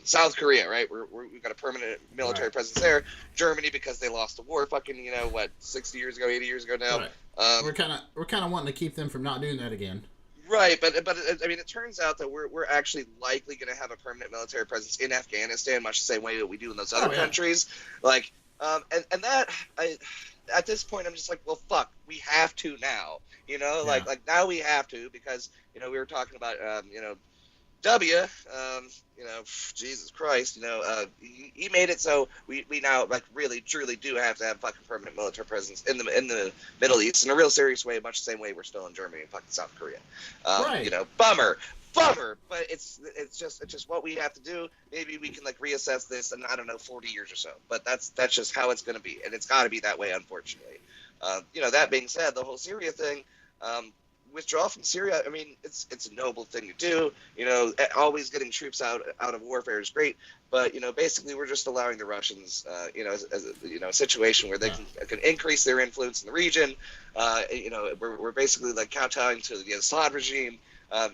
South Korea, right? We've got a permanent military presence there. Germany, because they lost the war, fucking 60 years ago, 80 years ago now. Right. We're kind of wanting to keep them from not doing that again. Right, but I mean, it turns out that we're actually likely going to have a permanent military presence in Afghanistan, much the same way that we do in those other countries. Like, and that at this point, I'm just like, well, fuck, we have to now. Like now we have to because we were talking about Jesus Christ, he made it so we now like really truly do have to have fucking permanent military presence in the Middle East in a real serious way, much the same way we're still in Germany and fucking South Korea. Right. Bummer, but it's just what we have to do. Maybe we can like reassess this in 40 years or so. But that's just how it's going to be, and it's got to be that way, unfortunately. That being said, the whole Syria thing. Withdraw from Syria, I mean, it's a noble thing to do. Always getting troops out of warfare is great, but basically we're just allowing the Russians, as a situation where they can increase their influence in the region. We're basically like kowtowing to the Assad regime. I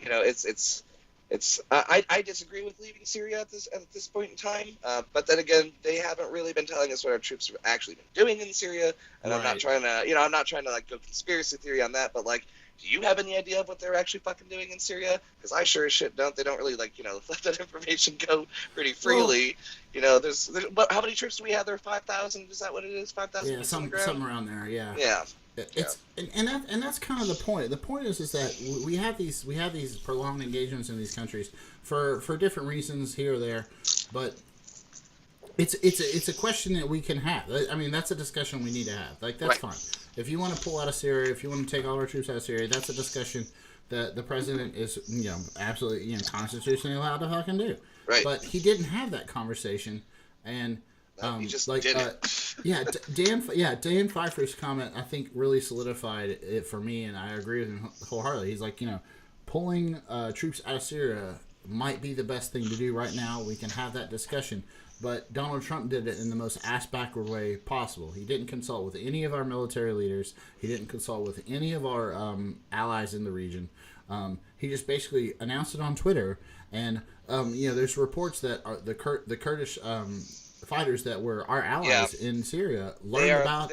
disagree with leaving Syria at this point in time, but then again, they haven't really been telling us what our troops have actually been doing in Syria, and I'm not trying to like go conspiracy theory on that, but like, do you have any idea of what they're actually fucking doing in Syria? Because I sure as shit don't. They don't really let that information go pretty freely. There's but how many troops do we have there? 5,000? Is that what it is? 5,000? Yeah, something around there. Yeah. Yeah. And that's kind of the point. The point is that we have these prolonged engagements in these countries for different reasons here or there, but it's a question that we can have. I mean, that's a discussion we need to have. Like, that's fine. If you want to pull out of Syria, if you want to take all our troops out of Syria, that's a discussion that the president is absolutely constitutionally allowed to fucking do. Right. But he didn't have that conversation, and he just didn't. Dan Pfeiffer's comment I think really solidified it for me, and I agree with him wholeheartedly. He's like, pulling troops out of Syria might be the best thing to do right now. We can have that discussion. But Donald Trump did it in the most ass-backward way possible. He didn't consult with any of our military leaders. He didn't consult with any of our allies in the region. He just basically announced it on Twitter. And, there's reports that the Kurdish fighters that were our allies in Syria learned about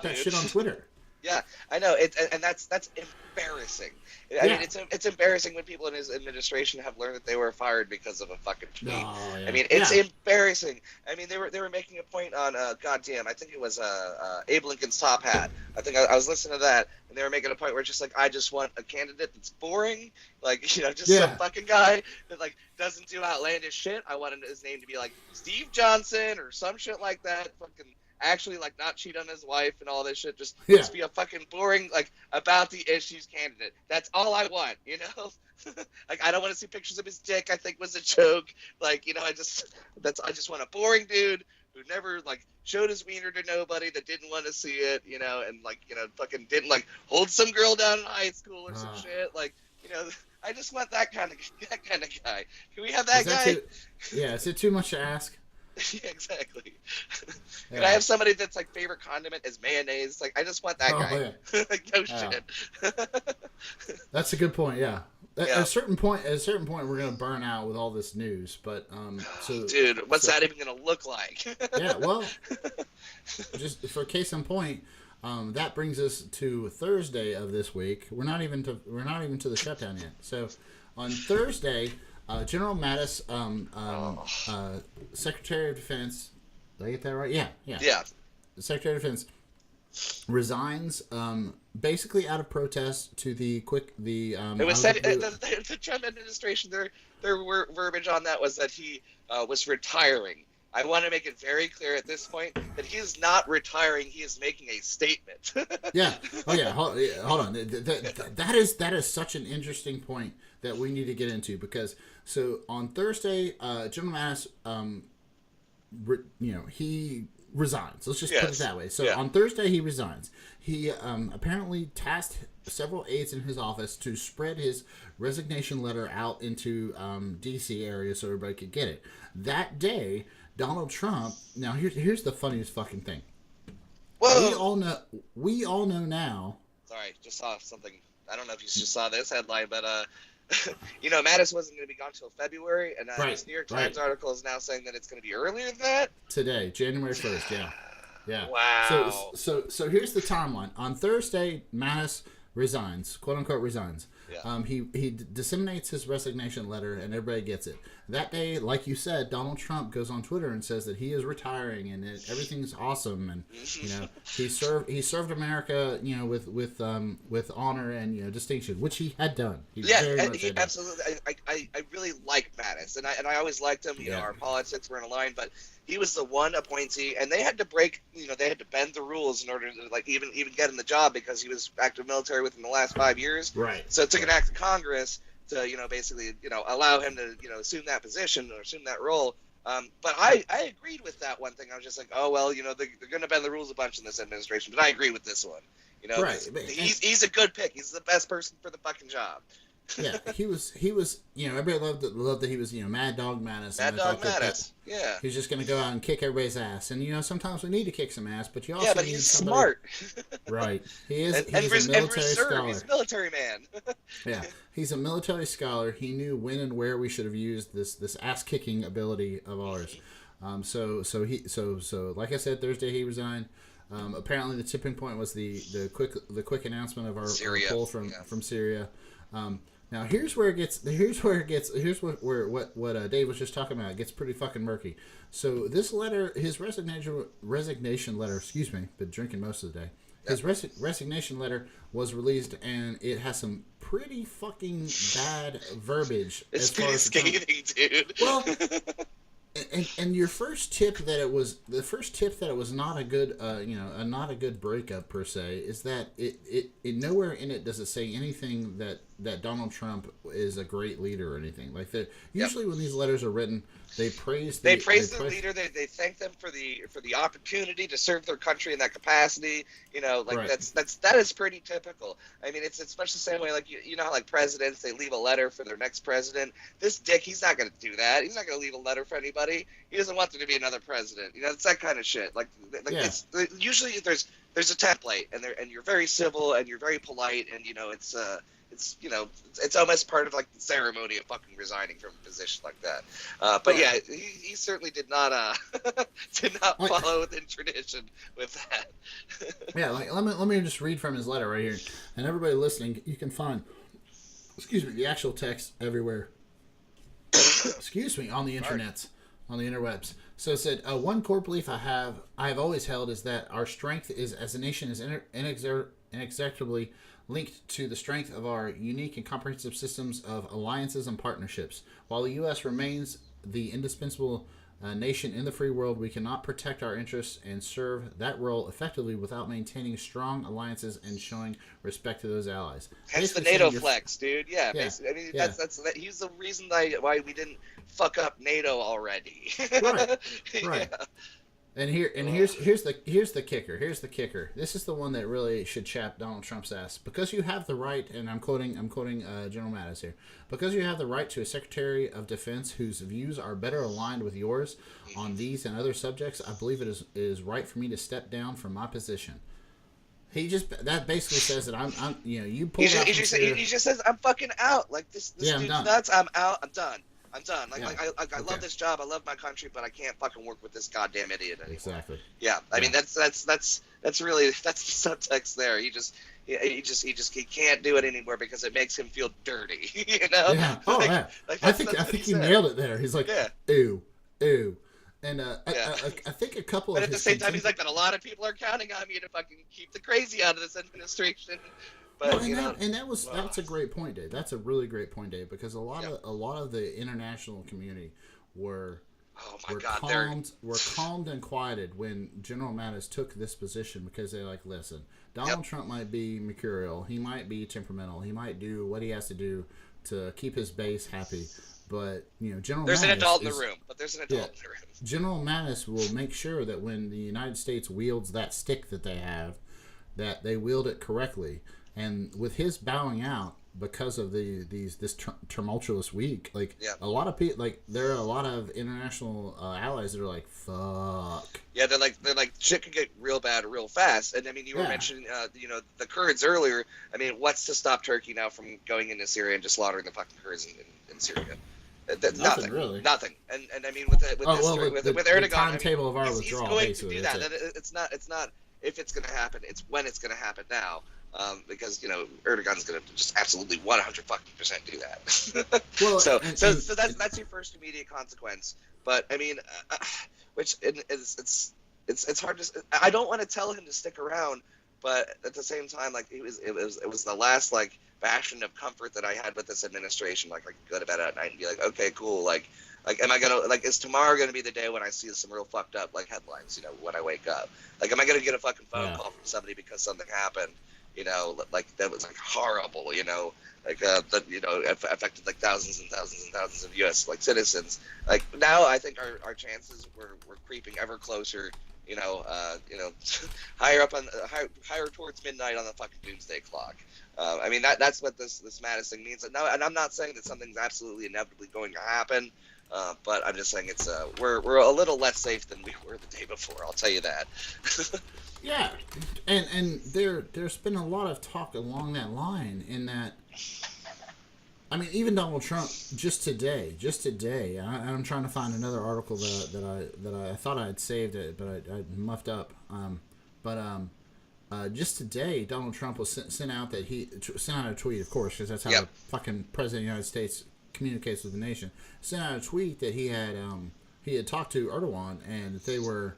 that shit on Twitter. Yeah, I know. And that's embarrassing. I mean, it's embarrassing when people in his administration have learned that they were fired because of a fucking tweet. Oh, yeah. I mean, it's embarrassing. I mean, they were making a point on goddamn, I think it was Abe Lincoln's top hat. I think I was listening to that, and they were making a point where it's just like, I just want a candidate that's boring, like some fucking guy that like doesn't do outlandish shit. I wanted his name to be like Steve Johnson or some shit like that. Fucking actually like not cheat on his wife and all this shit. Just be a fucking boring like about the issues candidate. That's all I want, you know. Like I don't want to see pictures of his dick. I think was a joke. Like you know, I just want a boring dude who never like showed his wiener to nobody, that didn't want to see it, you know, and like you know fucking didn't like hold some girl down in high school or some shit. Like you know, I just want that kind of guy. Can we have that guy? Is it too much to ask? Yeah, exactly. Can I have somebody that's like favorite condiment is mayonnaise? Like I just want that guy. Yeah. Like no shit. That's a good point. Yeah. At a certain point, we're gonna burn out with all this news. But dude, what's that even gonna look like? Yeah, well, just for case in point, that brings us to Thursday of this week. We're not even to the shutdown yet. So on Thursday, General Mattis, Secretary of Defense, did I get that right? Yeah. The Secretary of Defense resigns, basically out of protest to the it was said the Trump administration. Their verbiage on that was that he was retiring. I want to make it very clear at this point that he is not retiring. He is making a statement. Yeah. Oh yeah. Hold on. That is such an interesting point that we need to get into because so on Thursday, General Mattis, he resigns. Let's just put it that way. So on Thursday he resigns. He apparently tasked several aides in his office to spread his resignation letter out into D.C. area so everybody could get it. That day, Donald Trump. Now here's the funniest fucking thing. Whoa. We all know now. Sorry, just saw something. I don't know if you just saw this headline, but you know, Mattis wasn't going to be gone until February, and this New York Times article is now saying that it's going to be earlier than that. Today, January 1st, yeah. Wow. So here's the timeline. On Thursday, Mattis resigns, quote unquote resigns. Yeah. He disseminates his resignation letter, and everybody gets it. That day, like you said, Donald Trump goes on Twitter and says that he is retiring and everything's awesome, and you know he served America, you know, with honor and distinction, which he had done. Absolutely. I really like Mattis, and I always liked him. You know, our politics were in a line, but he was the one appointee, and they had to break. You know, they had to bend the rules in order to like even get in the job because he was active military within the last 5 years. Right. So it took an act of Congress to basically allow him to assume that position or assume that role. But I agreed with that one thing. I was just like, oh well, they're going to bend the rules a bunch in this administration, but I agree with this one. Right. He's a good pick. He's the best person for the fucking job. Yeah, he was. Everybody loved that he was. Mad Dog Mattis. Mad Dog Mattis. Yeah. He's just going to go out and kick everybody's ass, and sometimes we need to kick some ass, but you also but need he's somebody... smart. Right. He is. He's a military scholar. He's a military man. Yeah, he's a military scholar. He knew when and where we should have used this ass kicking ability of ours. So like I said, Thursday he resigned. Apparently the tipping point was the quick announcement of our pull from Syria. Now here's what Dave was just talking about. It gets pretty fucking murky. So this letter, his resignation letter. Excuse me, been drinking most of the day. His resignation letter was released, and it has some pretty fucking bad verbiage. It's pretty scathing, dude. Well. And your first tip that it was not a good not a good breakup per se is that it nowhere in it does it say anything that Donald Trump is a great leader or anything like that. Usually when these letters are written, they praise the leader. They thank them for the opportunity to serve their country in that capacity. That is pretty typical. I mean, it's much the same way. Like you know how like presidents, they leave a letter for their next president. This dick, he's not going to do that. He's not going to leave a letter for anybody. He doesn't want there to be another president. It's that kind of shit. It's usually there's a template, and you're very civil and you're very polite, and it's almost part of like the ceremony of fucking resigning from a position like that. But yeah, he certainly did not follow within tradition with that. Yeah, let me just read from his letter right here, and everybody listening, you can find, the actual text everywhere. On the internets. On the interwebs. So it said, one core belief I have always held is that our strength is as a nation is inextricably linked to the strength of our unique and comprehensive systems of alliances and partnerships. While the U.S. remains the indispensable a nation in the free world, we cannot protect our interests and serve that role effectively without maintaining strong alliances and showing respect to those allies. Hence the NATO flex, dude. Yeah, basically. I mean, he's the reason why we didn't fuck up NATO already. Right. Right. Yeah. And here's the kicker. Here's the kicker. This is the one that really should chap Donald Trump's ass. Because you have the right, and I'm quoting General Mattis here. Because you have the right to a Secretary of Defense whose views are better aligned with yours on these and other subjects, I believe it is right for me to step down from my position. That basically says that I'm you pull out. He just says I'm fucking out. Like this dude's nuts. I'm out. I'm done. I love this job. I love my country, but I can't fucking work with this goddamn idiot anymore. Exactly. Yeah. I mean, that's really the subtext there. He can't do it anymore because it makes him feel dirty. You know? Yeah. Oh, yeah. I think he nailed it there. He's like, ew. And I think a couple. But at the same time, he's like, but a lot of people are counting on me to fucking keep the crazy out of this administration. But, that's a great point, Dave. That's a really great point, Dave, because a lot of the international community were calmed and quieted when General Mattis took this position, because they're like, listen, Donald Trump might be mercurial, he might be temperamental, he might do what he has to do to keep his base happy, but there's an adult in the room. General Mattis will make sure that when the United States wields that stick that they have, that they wield it correctly. And with his bowing out because of this tumultuous week, a lot of people, there are a lot of international allies that are like, fuck. Yeah, they're like shit could get real bad real fast. And I mean, you were mentioning the Kurds earlier. I mean, what's to stop Turkey now from going into Syria and just slaughtering the fucking Kurds in Syria? Nothing, really. Nothing. And I mean, with Erdogan, the timetable of our withdrawal, he's going to do that. It's not if it's going to happen. It's when it's going to happen now. Because Erdogan's going to just absolutely 100% do that. Well, so that's your first immediate consequence. But I mean, which it's hard to. I don't want to tell him to stick around, but at the same time, it was the last bastion of comfort that I had with this administration. I could go to bed at night and be like, okay, cool. Am I gonna is tomorrow gonna be the day when I see some real fucked up headlines? When I wake up, am I gonna get a fucking phone call from somebody because something happened? That was horrible, that affected thousands and thousands and thousands of U.S. citizens. Now I think our chances we're creeping ever closer, higher up higher towards midnight on the fucking doomsday clock. I mean that's what this Mattis thing means. And I'm not saying that something's absolutely inevitably going to happen. But I'm just saying it's we're a little less safe than we were the day before. I'll tell you that. Yeah, and there's been a lot of talk along that line. In that, I mean, even Donald Trump just today. I'm trying to find another article that I thought I had saved it, but I muffed up. Just today, Donald Trump was sent out a tweet, of course, because that's how the fucking president of the United States communicates with the nation. Sent out a tweet that he had talked to Erdogan, and they were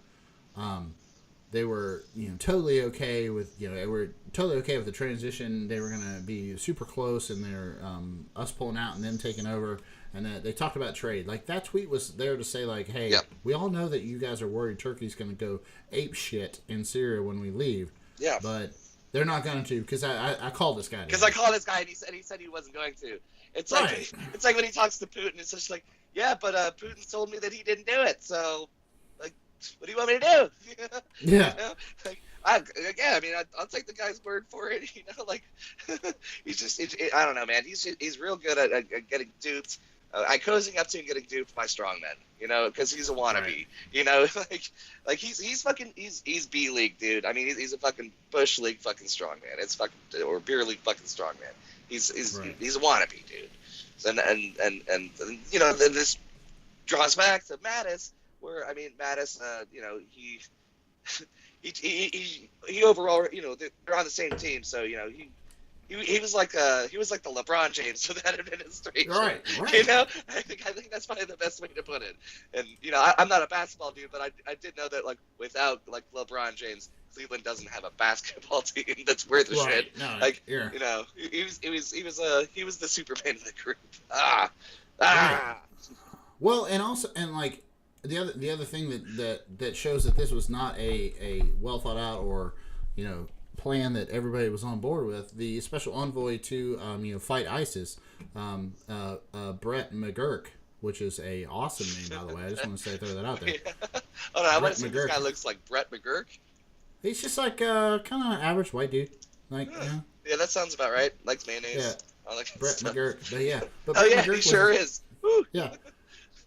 totally okay with the transition. They were going to be super close, and they're us pulling out and them taking over, and that they talked about trade. That tweet was there to say hey, we all know that you guys are worried Turkey's going to go ape shit in Syria when we leave. Yeah, but they're not going to, because I called this guy. Because I called this guy and he said he wasn't going to. It's like when he talks to Putin, it's just but Putin told me that he didn't do it, so what do you want me to do? Yeah. I mean, I'll take the guy's word for it. He's just, I don't know, man. He's real good at getting duped. Cozying up to and getting duped by strongmen, because he's a wannabe, right. He's B League, dude. I mean, he's a fucking Bush League fucking strongman. It's fucking, or Beer League fucking strongman. He's a wannabe, dude. And then this draws back to Mattis, where, I mean, Mattis, he overall, they're on the same team, so, he was like the LeBron James of that administration. Right. I think that's probably the best way to put it. And I'm not a basketball dude, but I did know that without LeBron James, Cleveland doesn't have a basketball team that's worth a shit. No, he was the Superman of the group. Right. Well, and the other thing that shows that this was not a well thought out or plan that everybody was on board with. The special envoy to fight ISIS, Brett McGurk, which is a awesome name, by the way. I just want to throw that out there. Yeah. Oh no, I want to see this guy looks like Brett McGurk. He's just like kind of average white dude. Like yeah, that sounds about right. Likes mayonnaise. Yeah. I like Brett McGurk. But oh yeah, McGurk he sure is. Woo. Yeah.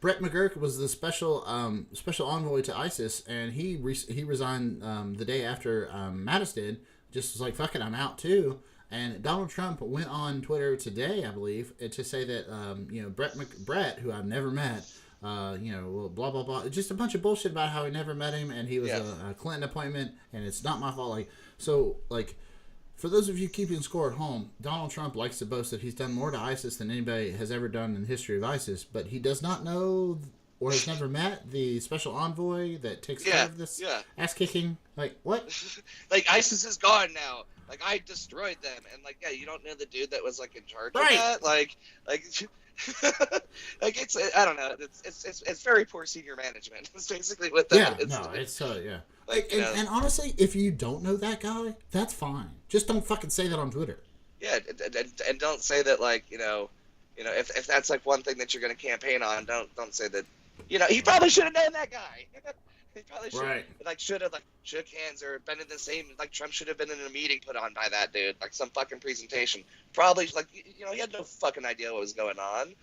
Brett McGurk was the special envoy to ISIS, and he resigned the day after Mattis did. Just was like, fuck it, I'm out too. And Donald Trump went on Twitter today, I believe, to say that Brett, who I've never met, blah blah blah, just a bunch of bullshit about how he never met him, and he was a Clinton appointment, and it's not my fault. For those of you keeping score at home, Donald Trump likes to boast that he's done more to ISIS than anybody has ever done in the history of ISIS, but he does not know or has never met the special envoy that takes care of this ass kicking. Like, what? Like, ISIS is gone now. Like, I destroyed them. And, like, yeah, you don't know the dude that was, like, in charge of that? Like, like, it's, I don't know. It's very poor senior management. It's basically what that is. No, it's, yeah. Like, and honestly, if you don't know that guy, that's fine. Just don't fucking say that on Twitter. Yeah, and don't say that, like, if that's, like, one thing that you're going to campaign on, don't say that, he probably should have known that guy. He probably should have shook hands or been in the same, like, Trump should have been in a meeting put on by that dude, like some fucking presentation. Probably, like, he had no fucking idea what was going on.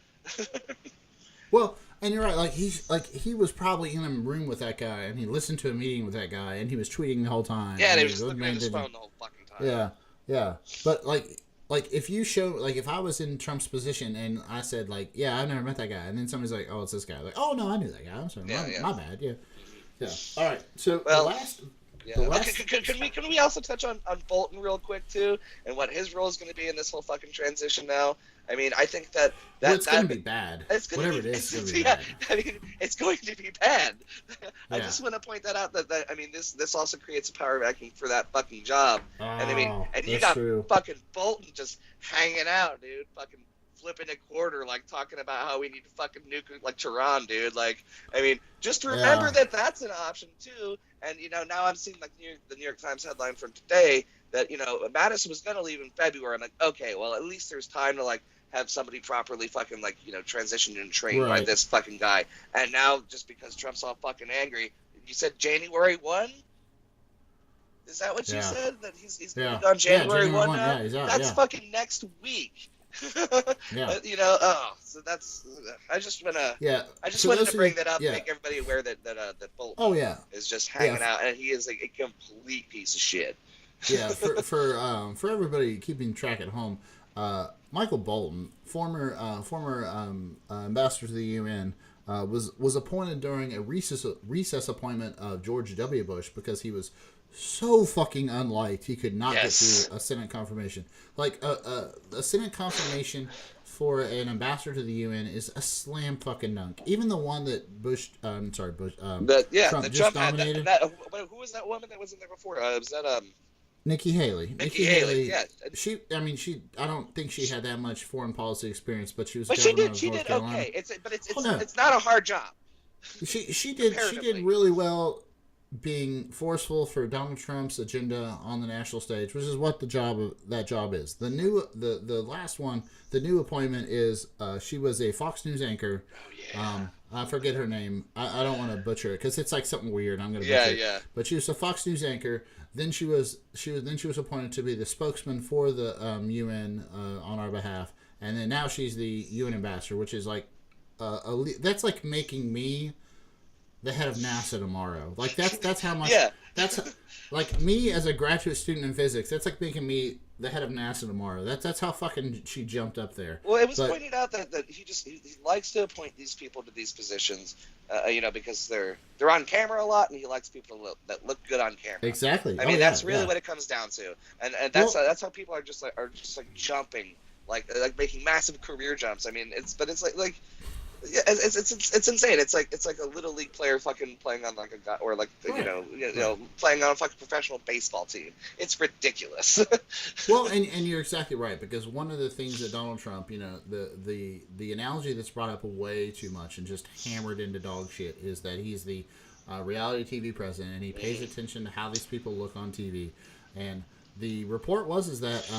Well, and you're right, like, he was probably in a room with that guy, and he listened to a meeting with that guy, and he was tweeting the whole time. Yeah, and he was just looking at his phone the whole fucking time. Yeah. But, like, if you show, like, if I was in Trump's position and I said, like, yeah, I've never met that guy, and then somebody's like, oh, it's this guy. Like, oh, no, I knew that guy. I'm sorry. My bad. Yeah. All right. So, Can we also touch on Bolton real quick, too, and what his role is going to be in this whole fucking transition now? I mean, I think that it's going to be bad. Whatever it is, it's going to be bad. I mean, it's going to be bad. I just want to point that out. That I mean, this also creates a power vacuum for that fucking job. And I mean, and you got fucking Bolton just hanging out, dude. Fucking flipping a quarter, like talking about how we need to fucking nuke like Tehran, dude. Like, I mean, just remember that that's an option too. And now I'm seeing like the New York Times headline from today that Mattis was gonna leave in February. I'm like, okay, well at least there's time to like have somebody properly fucking like transitioned and trained by this fucking guy. And now just because Trump's all fucking angry, you said January 1? Is that what you said? That he's gonna be on January 1 now? Yeah, he's out, that's fucking next week. So that's. I just wanna. Yeah. I just wanted to bring that up, make everybody aware that Bolton is just hanging out, and he is like a complete piece of shit. Yeah, for everybody keeping track at home, Michael Bolton, former ambassador to the UN, was appointed during a recess appointment of George W. Bush because he was so fucking unliked he could not get through a Senate confirmation. Like a Senate confirmation for an ambassador to the UN is a slam fucking dunk. Even the one that Trump just nominated. Who was that woman that was in there before? Was that Nikki Haley. Nikki Haley. Yeah. I don't think she had that much foreign policy experience, but she was. But she did okay. It's not a hard job. She did really well being forceful for Donald Trump's agenda on the national stage, which is what that job is. The last one, the new appointment is she was a Fox News anchor. Oh yeah. I forget her name. I don't want to butcher it because it's like something weird. I'm gonna butcher it. But she was a Fox News anchor. Then she was appointed to be the spokesman for the UN on our behalf, and then now she's the UN ambassador, which is like that's like making me the head of NASA tomorrow. Like that's how much. That's like me as a graduate student in physics. That's like making me the head of NASA tomorrow. That's how fucking she jumped up there. Well, it was pointed out that he likes to appoint these people to these positions, because they're on camera a lot, and he likes people that look good on camera. Exactly. I mean, that's really what it comes down to, and that's how people are just like jumping, like making massive career jumps. I mean, it's Yeah, it's insane. It's like a little league player fucking playing on like a guy, or like Right. you know playing on a fucking professional baseball team. It's ridiculous. Well, and you're exactly right, because one of the things that Donald Trump, the analogy that's brought up way too much and just hammered into dog shit is that he's the reality TV president, and he pays attention to how these people look on TV. And the report is that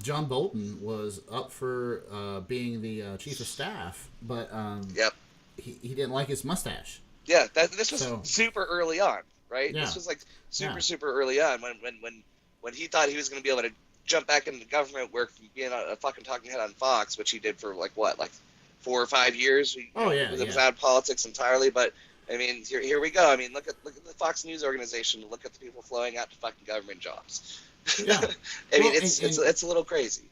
John Bolton was up for being the chief of staff, but Yep. he didn't like his mustache. Yeah, this was super early on, right? Yeah. This was like super early on when he thought he was going to be able to jump back into government work, being a fucking talking head on Fox, which he did for like 4 or 5 years. He was out of politics entirely, but I mean, here we go. I mean, look at the Fox News organization. Look at the people flowing out to fucking government jobs. Yeah. I mean, it's a little crazy.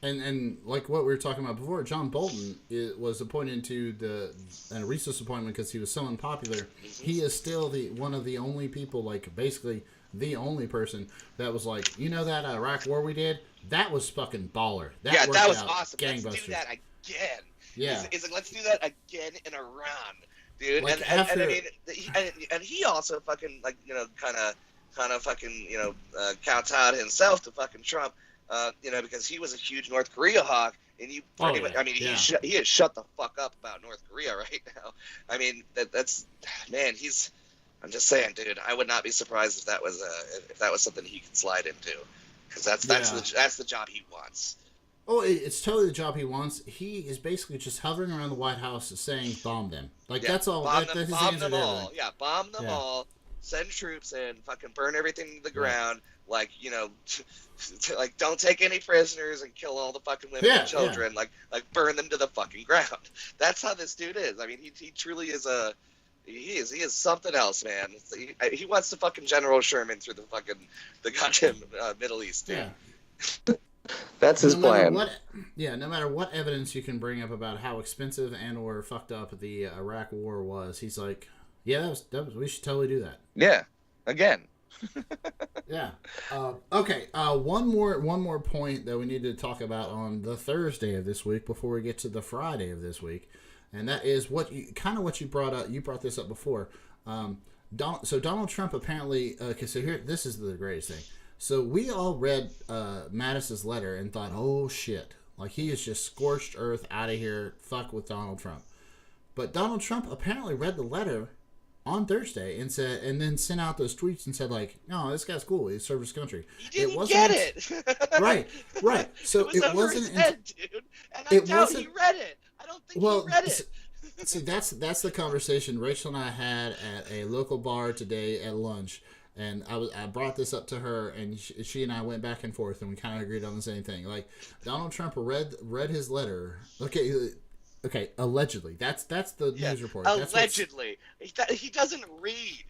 And like what we were talking about before, John Bolton was appointed to a recess appointment because he was so unpopular. Mm-hmm. He is still one of the only people, like basically the only person that was like, that Iraq war we did, that was fucking baller. That was awesome. Let's do that again. Yeah. It's like, let's do that again in Iran, dude. Like and I mean, and he also fucking like kind of fucking counts out himself to fucking Trump. Because he was a huge North Korea hawk, and he has shut the fuck up about North Korea right now. I mean, that's man. I'm just saying, dude. I would not be surprised if that was something he could slide into, because that's the job he wants. Oh, it's totally the job he wants. He is basically just hovering around the White House saying, "Bomb them." That's all. Bomb them all. Yeah, bomb them all. Send troops in. Fucking burn everything to the ground. Like, like don't take any prisoners and kill all the fucking women and children. Like burn them to the fucking ground. That's how this dude is. I mean, he truly is he is something else, man. He wants to fucking General Sherman through the goddamn Middle East, dude. Yeah. That's his plan. No matter what evidence you can bring up about how expensive and or fucked up the Iraq war was, he's like, yeah, that was we should totally do that. Yeah, again. Yeah. Okay. One more point that we need to talk about on the Thursday of this week before we get to the Friday of this week, and that is what you brought up. You brought this up before. So Donald Trump apparently. Okay. So here, this is the greatest thing. So we all read Mattis's letter and thought, oh shit, like he is just scorched earth out of here. Fuck with Donald Trump. But Donald Trump apparently read the letter on Thursday and then sent out those tweets and said like, no, this guy's cool. He served his country. He didn't get it. Right. So it wasn't. His head, dude. And I doubt he read it. I don't think he read it. See, that's the conversation Rachel and I had at a local bar today at lunch. And I brought this up to her, and she and I went back and forth, and we kind of agreed on the same thing. Like, Donald Trump read his letter. Okay, allegedly. That's the news report. Allegedly. He doesn't read.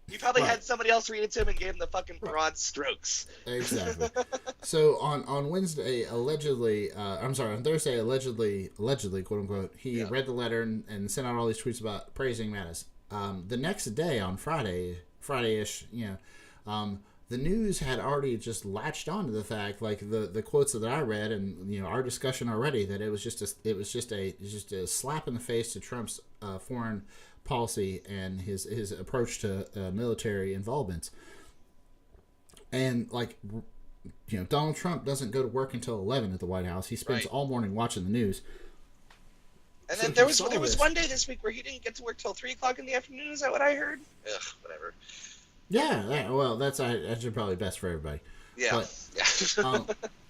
He probably had somebody else read it to him and gave him the fucking broad strokes. Exactly. So on Wednesday, allegedly, on Thursday, allegedly, quote unquote, he read the letter and sent out all these tweets about praising Mattis. The next day, on Friday-ish, the news had already just latched on to the fact, like the quotes that I read and our discussion already, that it was just a slap in the face to Trump's foreign policy and his approach to military involvements. And Donald Trump doesn't go to work until 11 at the White House. He spends all morning watching the news. And then there was one day this week where he didn't get to work till 3:00 in the afternoon. Is that what I heard? Ugh, whatever. Yeah, well, that's actually probably best for everybody. Yeah.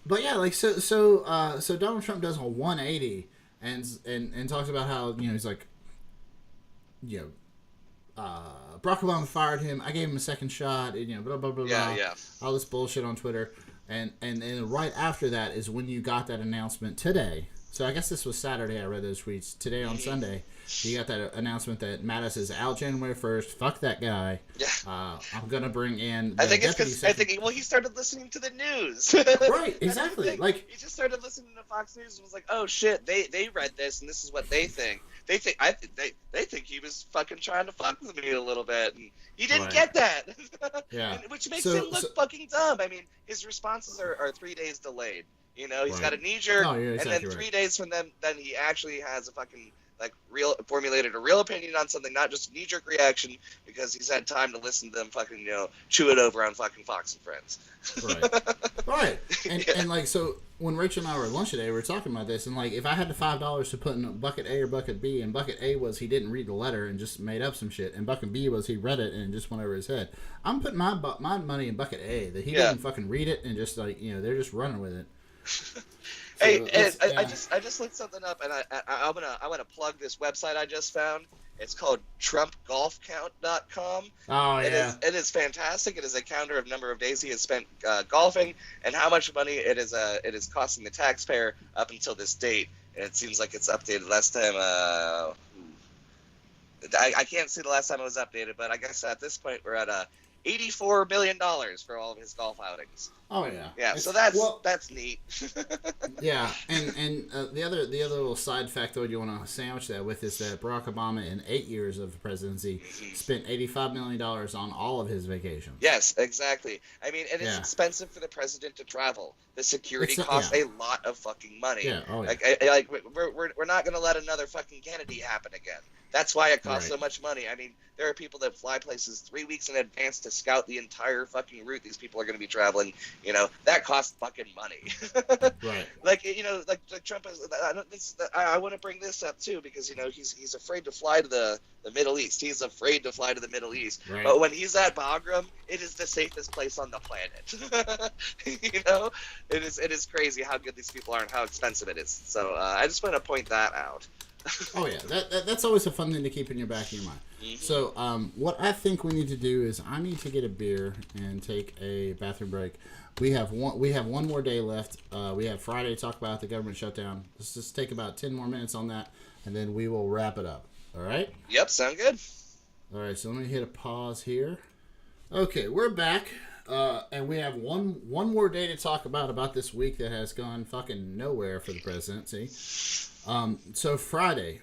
But yeah, so Donald Trump does a 180 and talks about how he's like, Barack Obama fired him. I gave him a second shot. And, blah blah blah blah. Yeah. All this bullshit on Twitter, and right after that is when you got that announcement today. So I guess this was Saturday. I read those tweets. Today on Sunday, you got that announcement that Mattis is out January 1st. Fuck that guy. Yeah. I'm gonna bring in. I think it's because he started listening to the news. Right. Exactly. Like he just started listening to Fox News and was like, oh shit, they read this and this is what they think. They think he was fucking trying to fuck with me a little bit, and he didn't get that. Yeah. Which makes him look fucking dumb. I mean, his responses are 3 days delayed. He's got a knee jerk, and then 3 days from then he actually has a fucking formulated a real opinion on something, not just a knee-jerk reaction because he's had time to listen to them fucking, chew it over on fucking Fox and Friends. Right. And like, so when Rachel and I were at lunch today, we were talking about this, and like, if I had the $5 to put in bucket A or bucket B, and bucket A was he didn't read the letter and just made up some shit, and bucket B was he read it and it just went over his head, I'm putting my money in bucket A, that he didn't fucking read it and just like, they're just running with it. So hey, I just looked something up, and I want to plug this website I just found. It's called TrumpGolfCount.com. Oh yeah, it is fantastic. It is a counter of number of days he has spent golfing and how much money it is costing the taxpayer up until this date. And it seems like it's updated. Last time, I can't see the last time it was updated, but I guess at this point we're at $84 million for all of his golf outings. Oh yeah. Yeah, so that's neat. Yeah, and the other little side factoid you want to sandwich that with is that Barack Obama, in 8 years of presidency, spent $85 million on all of his vacations. Yes, exactly. I mean, it is expensive for the president to travel. The security costs a lot of fucking money. Yeah, oh yeah. Like we're not going to let another fucking Kennedy happen again. That's why it costs so much money. I mean, there are people that fly places 3 weeks in advance to scout the entire fucking route these people are going to be traveling. That costs fucking money. Right. Like Trump is. I want to bring this up too because he's afraid to fly to the Middle East. He's afraid to fly to the Middle East. Right. But when he's at Bagram, it is the safest place on the planet. It is crazy how good these people are and how expensive it is. So I just want to point that out. Oh yeah, that's always a fun thing to keep in your back of your mind. Mm-hmm. So what I think we need to do is I need to get a beer and take a bathroom break. We have one more day left. We have Friday to talk about the government shutdown. Let's just take about 10 more minutes on that, and then we will wrap it up. All right? Yep, sound good. All right, so let me hit a pause here. Okay, we're back, and we have one more day to talk about this week that has gone fucking nowhere for the presidency. So Friday,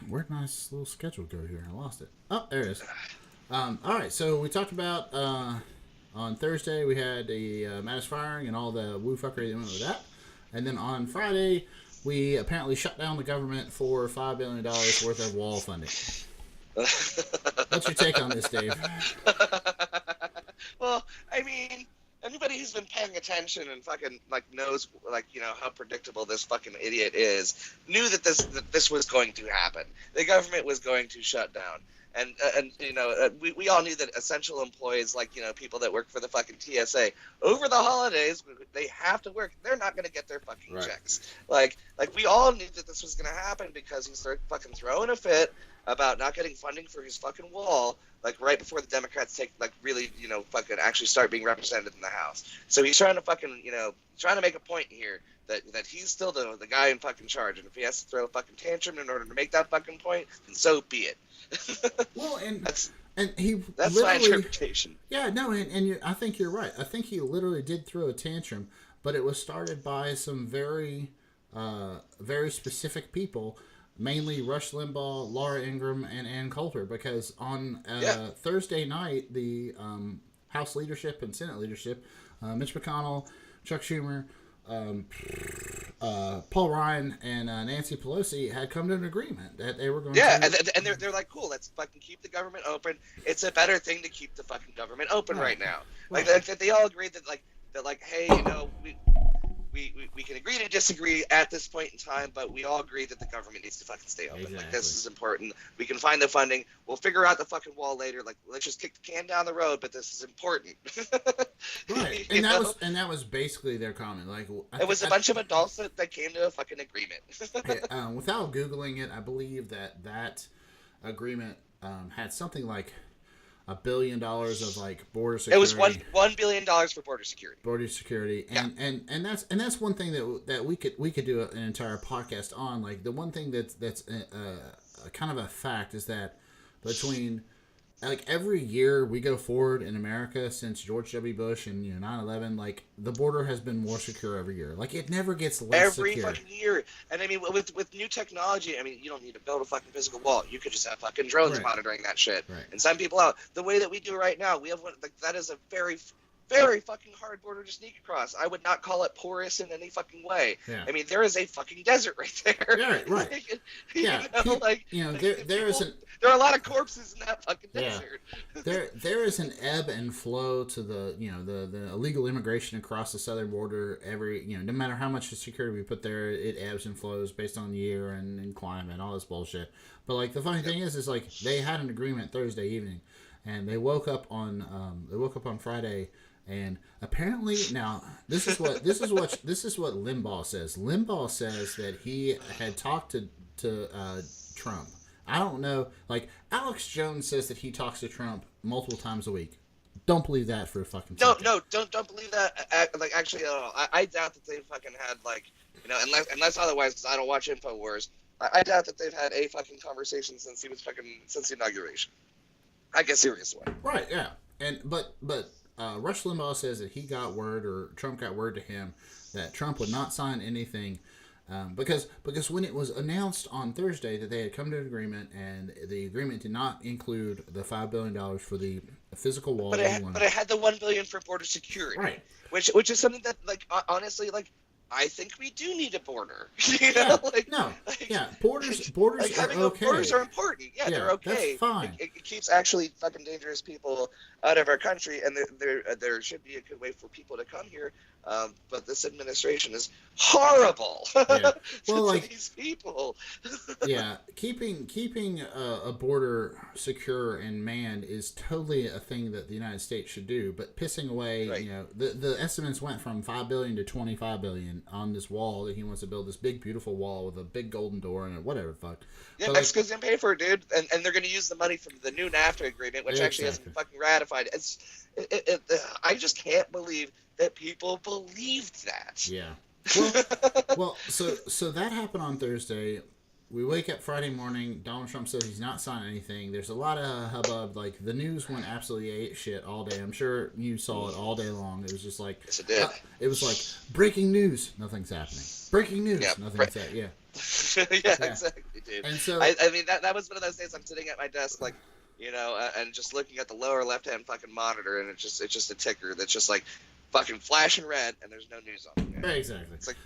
where'd my little schedule go here? I lost it. Oh, there it is. All right, so we talked about on Thursday we had the Mattis firing and all the woo fuckery that went with that, and then on Friday we apparently shut down the government for $5 billion worth of wall funding. What's your take on this, Dave? Well, I mean, anybody who's been paying attention and fucking knows how predictable this fucking idiot is knew that this was going to happen. The government was going to shut down, and we all knew that essential employees people that work for the fucking TSA over the holidays they have to work. They're not going to get their fucking checks. Like we all knew that this was going to happen because he's fucking throwing a fit about not getting funding for his fucking wall, right before the Democrats really, fucking actually start being represented in the House. So he's trying to fucking, trying to make a point here that he's still the guy in fucking charge. And if he has to throw a fucking tantrum in order to make that fucking point, then so be it. Well, that's my interpretation. Yeah, no, and I think you're right. I think he literally did throw a tantrum, but it was started by some very, very specific people. Mainly Rush Limbaugh, Laura Ingraham, and Ann Coulter, because on Thursday night, the House leadership and Senate leadership, Mitch McConnell, Chuck Schumer, Paul Ryan, and Nancy Pelosi had come to an agreement that they were going to... Yeah, and they're like, cool, let's fucking keep the government open. It's a better thing to keep the fucking government open right now. Right. They all agreed that hey, we can agree to disagree at this point in time, but we all agree that the government needs to fucking stay open. Exactly. This is important. We can find the funding. We'll figure out the fucking wall later. Let's just kick the can down the road, but this is important. Right. And that was basically their comment. It was a bunch of adults that came to a fucking agreement. Without Googling it, I believe that agreement had something like $1 billion of border security. It was $1 billion for border security. Border security, and that's one thing that we could do an entire podcast on. The one thing that's kind of a fact is that between every year we go forward in America since George W. Bush and 9/11, the border has been more secure every year. It never gets less secure. Every fucking year. And I mean, with new technology, I mean, you don't need to build a fucking physical wall. You could just have fucking drones monitoring that shit and send people out. The way that we do right now, we have one that is a very very fucking hard border to sneak across. I would not call it porous in any fucking way. Yeah. I mean, there is a fucking desert right there. Yeah, right. There are a lot of corpses in that fucking desert. There is an ebb and flow to the illegal immigration across the southern border. No matter how much security we put there, it ebbs and flows based on year and climate and all this bullshit. But like the funny thing is like they had an agreement Thursday evening, and they woke up on Friday. And apparently, now this is what Limbaugh says. Limbaugh says that he had talked to Trump. I don't know. Like Alex Jones says that he talks to Trump multiple times a week. Don't believe that for a fucking second. No, don't believe that. Like actually, I doubt that they fucking had like unless otherwise, because I don't watch InfoWars. I doubt that they've had a fucking conversation since the inauguration. Like a serious one. Right. Yeah. And but. Rush Limbaugh says that he got word, or Trump got word to him, that Trump would not sign anything because when it was announced on Thursday that they had come to an agreement, and the agreement did not include the $5 billion for the physical wall. But it had the $1 billion for border security, right? Which is something that, like, honestly, like, I think we do need a border. Borders are okay. Borders are important. Yeah, they're okay. That's fine. It keeps actually fucking dangerous people out of our country, and there should be a good way for people to come here. But this administration is horrible to these people. Keeping a border secure and manned is totally a thing that the United States should do. But pissing away, the estimates went from $5 billion to $25 billion on this wall that he wants to build, this big beautiful wall with a big golden door and whatever the fuck. Yeah, Mexico's gonna pay for it, dude, and they're gonna use the money from the new NAFTA agreement, which actually hasn't been fucking ratified. I just can't believe that people believed that. Yeah. Well, so that happened on Thursday. We wake up Friday morning. Donald Trump says he's not signing anything. There's a lot of hubbub. Like, the news went absolutely ape shit all day. I'm sure you saw it all day long. It was just like, yes, it did. It was like, breaking news, nothing's happening. Breaking news, nothing's happening. Yeah. Exactly, dude. And so, I mean, that was one of those days I'm sitting at my desk, like, and just looking at the lower left-hand fucking monitor, and it's just a ticker that's just like fucking flashing red, and there's no news on it. Yeah, exactly. It's like,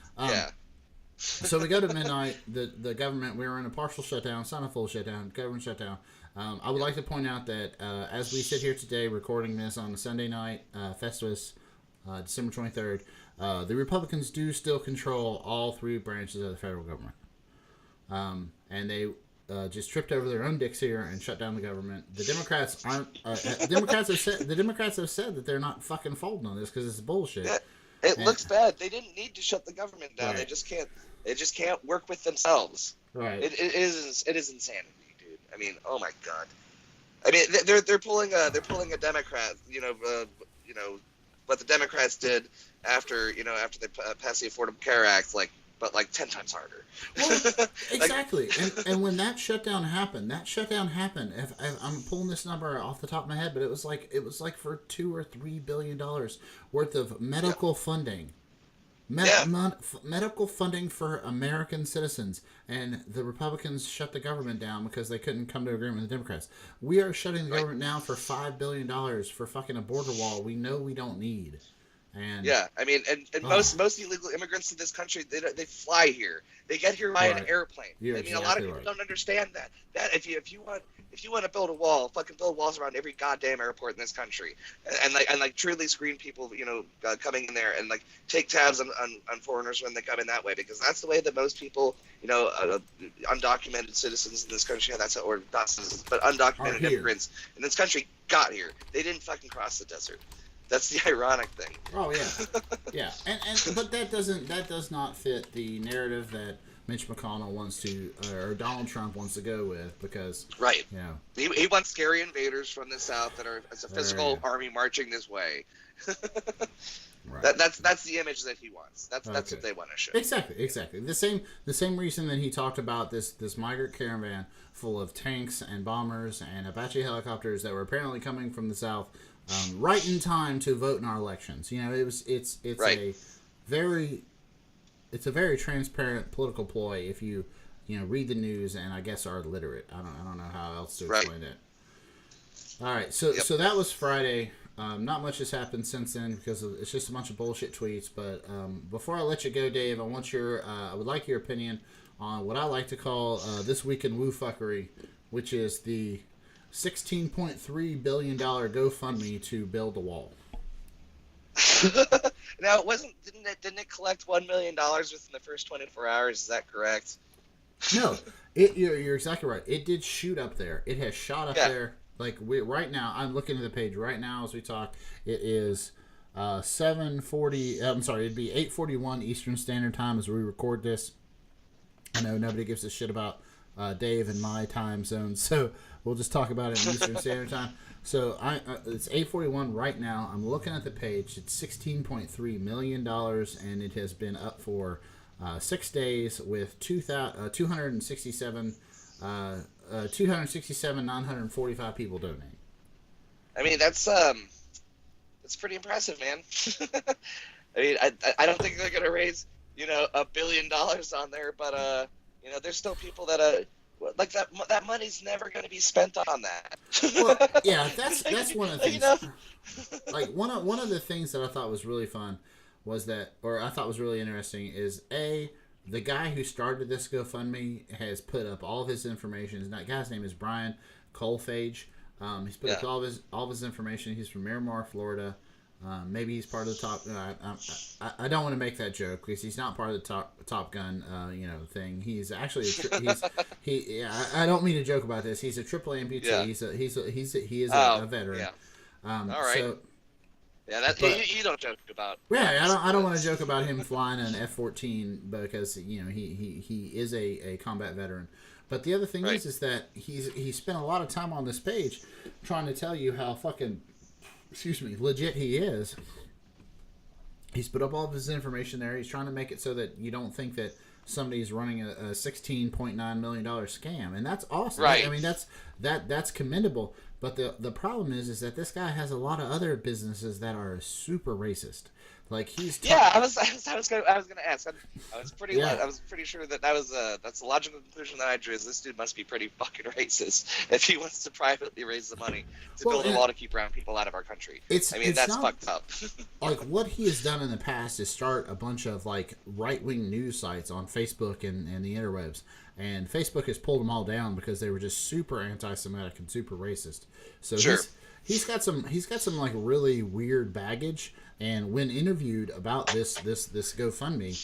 So we go to midnight. The government, we were in a partial shutdown, it's not a full shutdown, government shutdown. I would like to point out that as we sit here today recording this on a Sunday night, Festivus, December 23rd, the Republicans do still control all three branches of the federal government. And they just tripped over their own dicks here and shut down the government. The Democrats aren't. The Democrats have said that they're not fucking folding on this because it's bullshit. Yeah, it looks bad. They didn't need to shut the government down. Right. They just can't. They just can't work with themselves. Right. It is insanity, dude. I mean, oh my god. I mean, they're pulling a Democrat. What the Democrats did after they passed the Affordable Care Act, but 10 times harder. Well, exactly. And when that shutdown happened, if I'm pulling this number off the top of my head, but it was like for $2 or $3 billion worth of medical funding. Medical funding for American citizens, and the Republicans shut the government down because they couldn't come to agreement with the Democrats. We are shutting the government down for $5 billion for fucking a border wall we know we don't need. And I mean, and most illegal immigrants to this country, they fly here. They get here by an airplane. You're I mean, a lot of people don't understand that. That if you want to build a wall, fucking build walls around every goddamn airport in this country, and truly screen people, coming in there, and take tabs on foreigners when they come in that way, because that's the way that most people, undocumented citizens in this country, that's how, or not citizens, but undocumented immigrants in this country got here. They didn't fucking cross the desert. That's the ironic thing. Oh yeah, but that does not fit the narrative that Mitch McConnell wants to, or Donald Trump wants to go with, because he wants scary invaders from the south that are as a physical army marching this way. Right. That's the image that he wants. That's what they want to show. Exactly. The same reason that he talked about this migrant caravan full of tanks and bombers and Apache helicopters that were apparently coming from the south. Right in time to vote in our elections. It's right. a very transparent political ploy if you read the news and I guess are literate. I don't know how else to explain it. All right, so that was Friday. Not much has happened since then because it's just a bunch of bullshit tweets. But before I let you go, Dave, I would like your opinion on what I like to call this week in woo fuckery, which is the $16.3 billion GoFundMe to build a wall. Now, didn't it collect $1 million within the first 24 hours? Is that correct? No, you're exactly right. It did shoot up there. It has shot up there. Like right now, I'm looking at the page right now as we talk. It is 7:40. I'm sorry, it'd be 8:41 Eastern Standard Time as we record this. I know nobody gives a shit about Dave and my time zone, so we'll just talk about it in Eastern Standard Time. So it's 8:41 right now. I'm looking at the page. It's $16.3 million, and it has been up for 6 days with 267,945 people donating. I mean, that's pretty impressive, man. I mean, I don't think they're gonna raise $1 billion on there, but there's still people that like that money's never gonna be spent on that. Well, yeah, that's one of the things. Like one of the things that I thought was really fun was that, or I thought was really interesting, is the guy who started this GoFundMe has put up all of his information. That guy's name is Brian Colfage. He's put up all of his information. He's from Miramar, Florida. Maybe he's part of the top. I don't want to make that joke because he's not part of the Top Gun, thing. He's actually I don't mean to joke about this. He's a AAA amputee. Yeah. He is a veteran. Yeah. All right. So, yeah, you don't joke about. Yeah, I don't want to joke about him flying an F-14 because he is a combat veteran. But the other thing is that he spent a lot of time on this page trying to tell you how fucking legit he is. He's put up all of his information there. He's trying to make it so that you don't think that somebody's running a $16.9 million scam, and that's awesome. Right. I mean, that's commendable. But the problem is that this guy has a lot of other businesses that are super racist. Like he's I was gonna ask. I was pretty sure that's the logical conclusion that I drew. Is this dude must be pretty fucking racist if he wants to privately raise the money to build a wall to keep brown people out of our country. That's fucked up. Like what he has done in the past is start a bunch of like right wing news sites on Facebook and the interwebs, and Facebook has pulled them all down because they were just super anti-Semitic and super racist. So he's got some like really weird baggage. And when interviewed about this GoFundMe,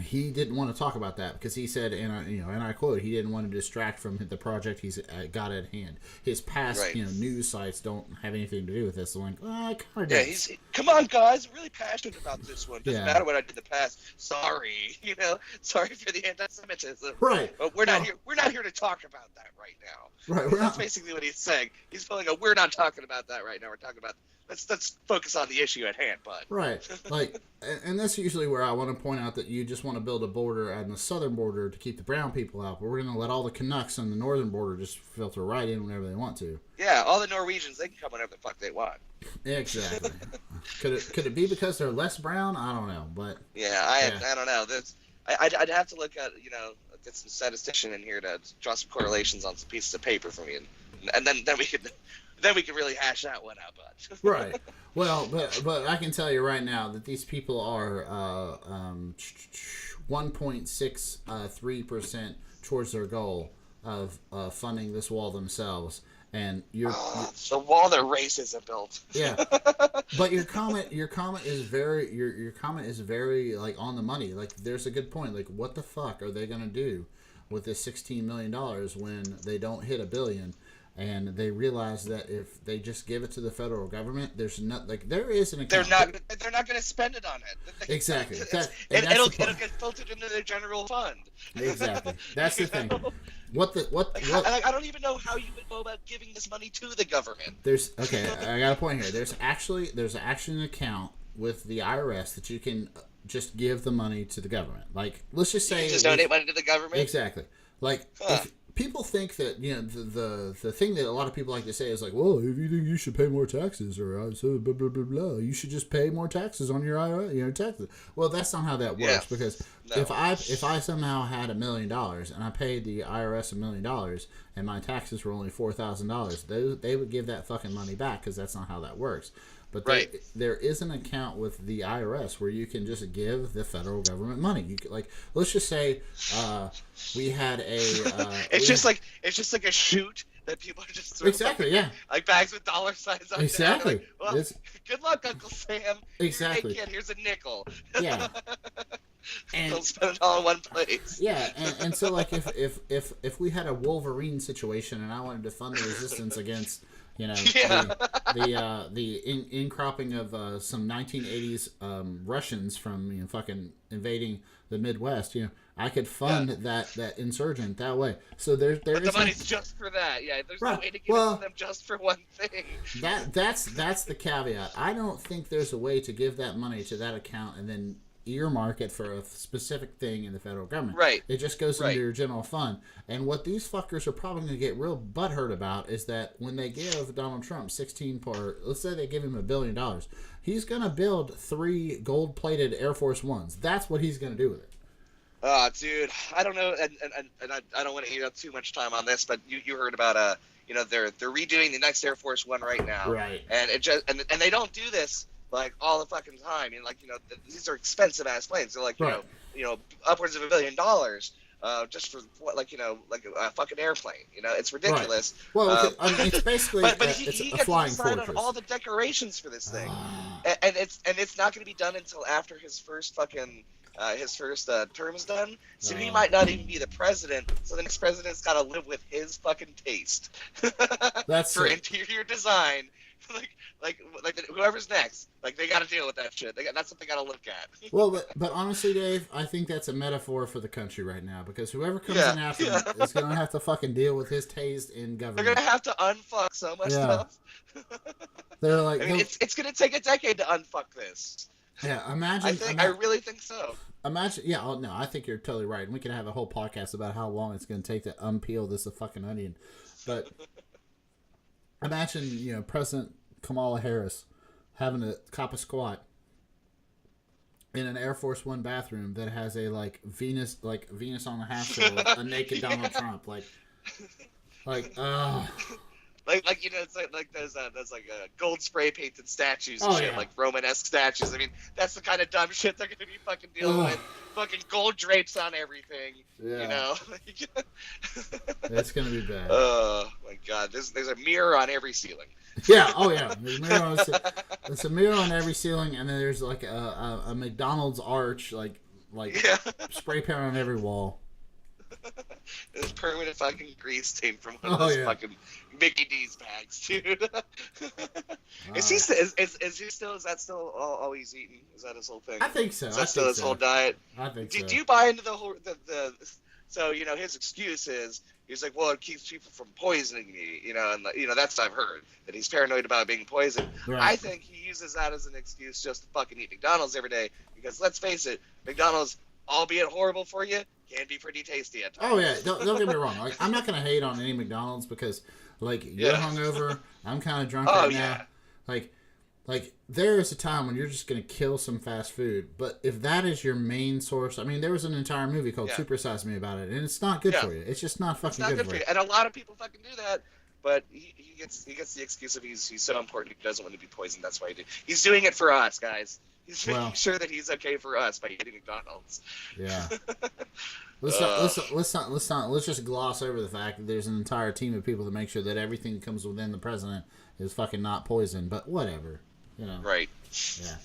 he didn't want to talk about that because he said, and I quote, he didn't want to distract from the project he's got at hand. His past news sites don't have anything to do with this. So I'm like, kind of does. Come on, guys, I'm really passionate about this one. Doesn't matter what I did in the past. Sorry, sorry for the anti-Semitism. Right. But we're not here. We're not here to talk about that right now. Right. That's basically what he's saying. He's feeling we're not talking about that right now. We're talking about. Let's focus on the issue at hand, bud. Right. Like, and that's usually where I want to point out that you just want to build a border on the southern border to keep the brown people out, but we're going to let all the Canucks on the northern border just filter right in whenever they want to. Yeah, all the Norwegians, they can come whenever the fuck they want. Exactly. Could it be because they're less brown? I don't know, but I don't know. I'd have to look at get some statistician in here to draw some correlations on some pieces of paper for me, and then we could. Then we can really hash that one out, bud. Right. Well, but I can tell you right now that these people are 1.63% towards their goal of funding this wall themselves, and the wall their racism built. Yeah. But your comment is very your comment is very like on the money. Like there's a good point. Like what the fuck are they gonna do with this $16 million when they don't hit $1 billion? And they realize that if they just give it to the federal government, there is an account. They're not going to spend it on it. Exactly. It'll get filtered into their general fund. Exactly. That's the thing. I don't even know how you would go about giving this money to the government. I got a point here. There's actually an account with the IRS that you can just give the money to the government. Like let's just say you just donate money to the government. Exactly. Like. people think that, you know, the thing that a lot of people like to say is like, well, if you think you should pay more taxes or so blah blah blah blah, you should just pay more taxes on your IRS, you know, taxes. Well, that's not how that works because if I somehow had $1 million and I paid the IRS $1 million and my taxes were only $4,000, they would give that fucking money back because that's not how that works. But there is an account with the IRS where you can just give the federal government money. You could, like, let's just say we had a. It's just like a chute that people are just throwing like bags with dollar signs on. Exactly. Like, well, good luck, Uncle Sam. Exactly. Hey, kid, here's a nickel. Yeah. And don't spend it all in one place. Yeah, and so like if we had a Wolverine situation and I wanted to fund the resistance against, you know, the incropping of some 1980s Russians from, you know, fucking invading the Midwest, you know, I could fund that insurgent that way. So there but is the money's just for that. Yeah, there's no way to give it to them just for one thing. That's the caveat. I don't think there's a way to give that money to that account and then earmark it for a specific thing in the federal government. Right. It just goes into your general fund. And what these fuckers are probably going to get real butthurt about is that when they give Donald Trump let's say they give him $1 billion, he's going to build 3 gold-plated Air Force Ones. That's what he's going to do with it. Dude, I don't know, and I don't want to eat up too much time on this, but you heard about you know, they're redoing the next Air Force One right now, right? And it just and they don't do this like all the fucking time. I mean, like, you know, these are expensive ass planes. They're like, you know, upwards of $1 billion just for like, you know, like a fucking airplane. You know, it's ridiculous. Right. Well, I mean, it's basically but it's he a gets flying to decide fortress. on all the decorations for this thing, and it's not going to be done until after his first fucking. His first term is done, so he might not even be the president. So the next president's got to live with his fucking taste That's for interior design. like whoever's next, like they got to deal with that shit. That's what they got to look at. Well, but honestly, Dave, I think that's a metaphor for the country right now because whoever comes in after him is gonna have to fucking deal with his taste in government. They're gonna have to unfuck so much stuff. They're like, I mean, it's gonna take a decade to unfuck this. Yeah, imagine. I really think so. Imagine. Yeah, no, I think you're totally right, and we can have a whole podcast about how long it's going to take to unpeel this fucking onion. But imagine, you know, President Kamala Harris having to cop a squat in an Air Force One bathroom that has a Venus on the half shell, a naked Donald Trump, like. Like you know, it's like those gold spray painted statues and shit, like Romanesque statues. I mean, that's the kind of dumb shit they're gonna be fucking dealing with. Fucking gold drapes on everything. Yeah. You know. That's gonna be bad. Oh my god, there's a mirror on every ceiling. Yeah. Oh yeah. There's a mirror on every ceiling, and then there's like a McDonald's arch, like spray paint on every wall. There's permanent fucking grease stain from one of those fucking Mickey D's bags, dude. Is that still all he's eating? Is that his whole thing? I think so. Is that still his whole diet? I think so. Do you buy into the whole so, you know, his excuse is he's like, well, it keeps people from poisoning me, you know, and you know, that's what I've heard, that he's paranoid about being poisoned. Right. I think he uses that as an excuse just to fucking eat McDonald's every day, because let's face it, McDonald's, albeit horrible for you, can be pretty tasty at times. Oh yeah, don't get me wrong. Like, I'm not gonna hate on any McDonald's because, like, you're hungover. I'm kind of drunk right now. Like there is a time when you're just gonna kill some fast food. But if that is your main source, I mean, there was an entire movie called Super Size Me about it, and it's not good for you. It's just not fucking good for you. And a lot of people fucking do that. But he gets the excuse of he's so important he doesn't want to be poisoned. That's why he did. He's doing it for us, guys. He's making sure that he's okay for us by eating McDonald's. Yeah. Let's just gloss over the fact that there's an entire team of people to make sure that everything that comes within the president is fucking not poison. But whatever, you know. Right. Yeah.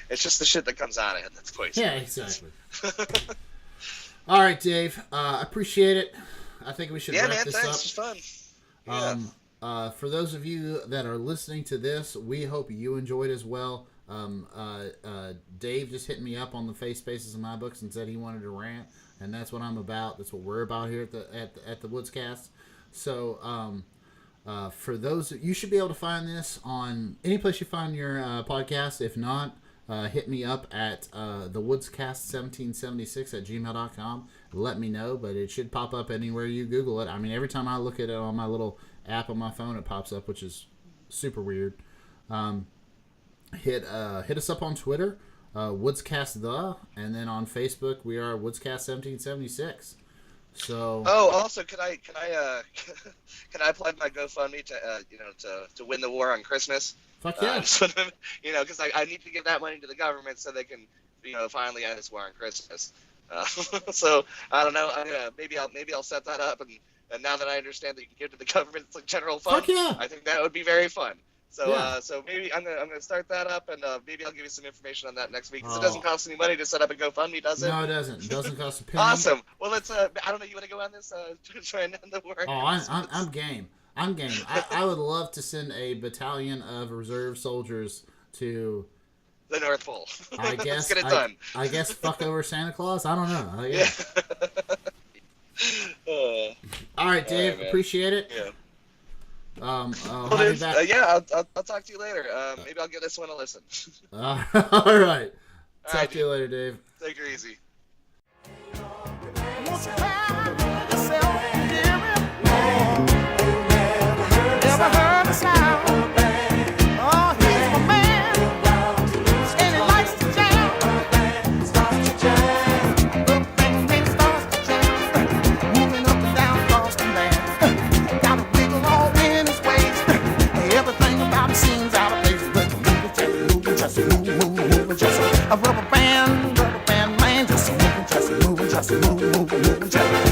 It's just the shit that comes out of it that's poison. Yeah, exactly. All right, Dave. I appreciate it. I think we should wrap this up. Yeah, man. Thanks. It was fun. For those of you that are listening to this, we hope you enjoyed as well. Dave just hit me up on the Face Spaces in my books and said he wanted to rant, and that's what I'm about. That's what we're about here at the Woodscast. So, for those, you should be able to find this on any place you find your podcast. If not, hit me up at thewoodscast1776@gmail.com. Let me know, but it should pop up anywhere you Google it. I mean, every time I look at it on my little app on my phone, it pops up, which is super weird. Hit us up on Twitter, WoodsCast and then on Facebook we are WoodsCast1776. So. Oh, also, can I can I plug my GoFundMe to win the war on Christmas? Fuck yeah. Because I need to give that money to the government so they can finally end this war on Christmas. So I don't know. Maybe I'll set that up, and now that I understand that you can give to the government's like general fund, fuck yeah. I think that would be very fun. So yeah. So maybe I'm gonna start that up, and maybe I'll give you some information on that next week. Because it doesn't cost any money to set up a GoFundMe, does it? No, it doesn't. It doesn't cost a penny. Awesome. Well, let's. I don't know. You want to go on this to try and end the war? Oh, I'm game. I'm game. I would love to send a battalion of reserve soldiers to the North Pole. I guess. Let's get it done. I guess fuck over Santa Claus. I don't know. Yeah. All right, Dave. Right, appreciate it. Yeah. I'll talk to you later. Maybe I'll give this one a listen. All right. Talk to you later, Dave. Take it easy. Never heard a sound. Oh, he's my man, and he likes to jam. The bang starts to jam, moving up and down across the land. Got a wiggle all in his waist. Everything about him seems out of place. But just moving, just a rubber band man, just moving, just moving, just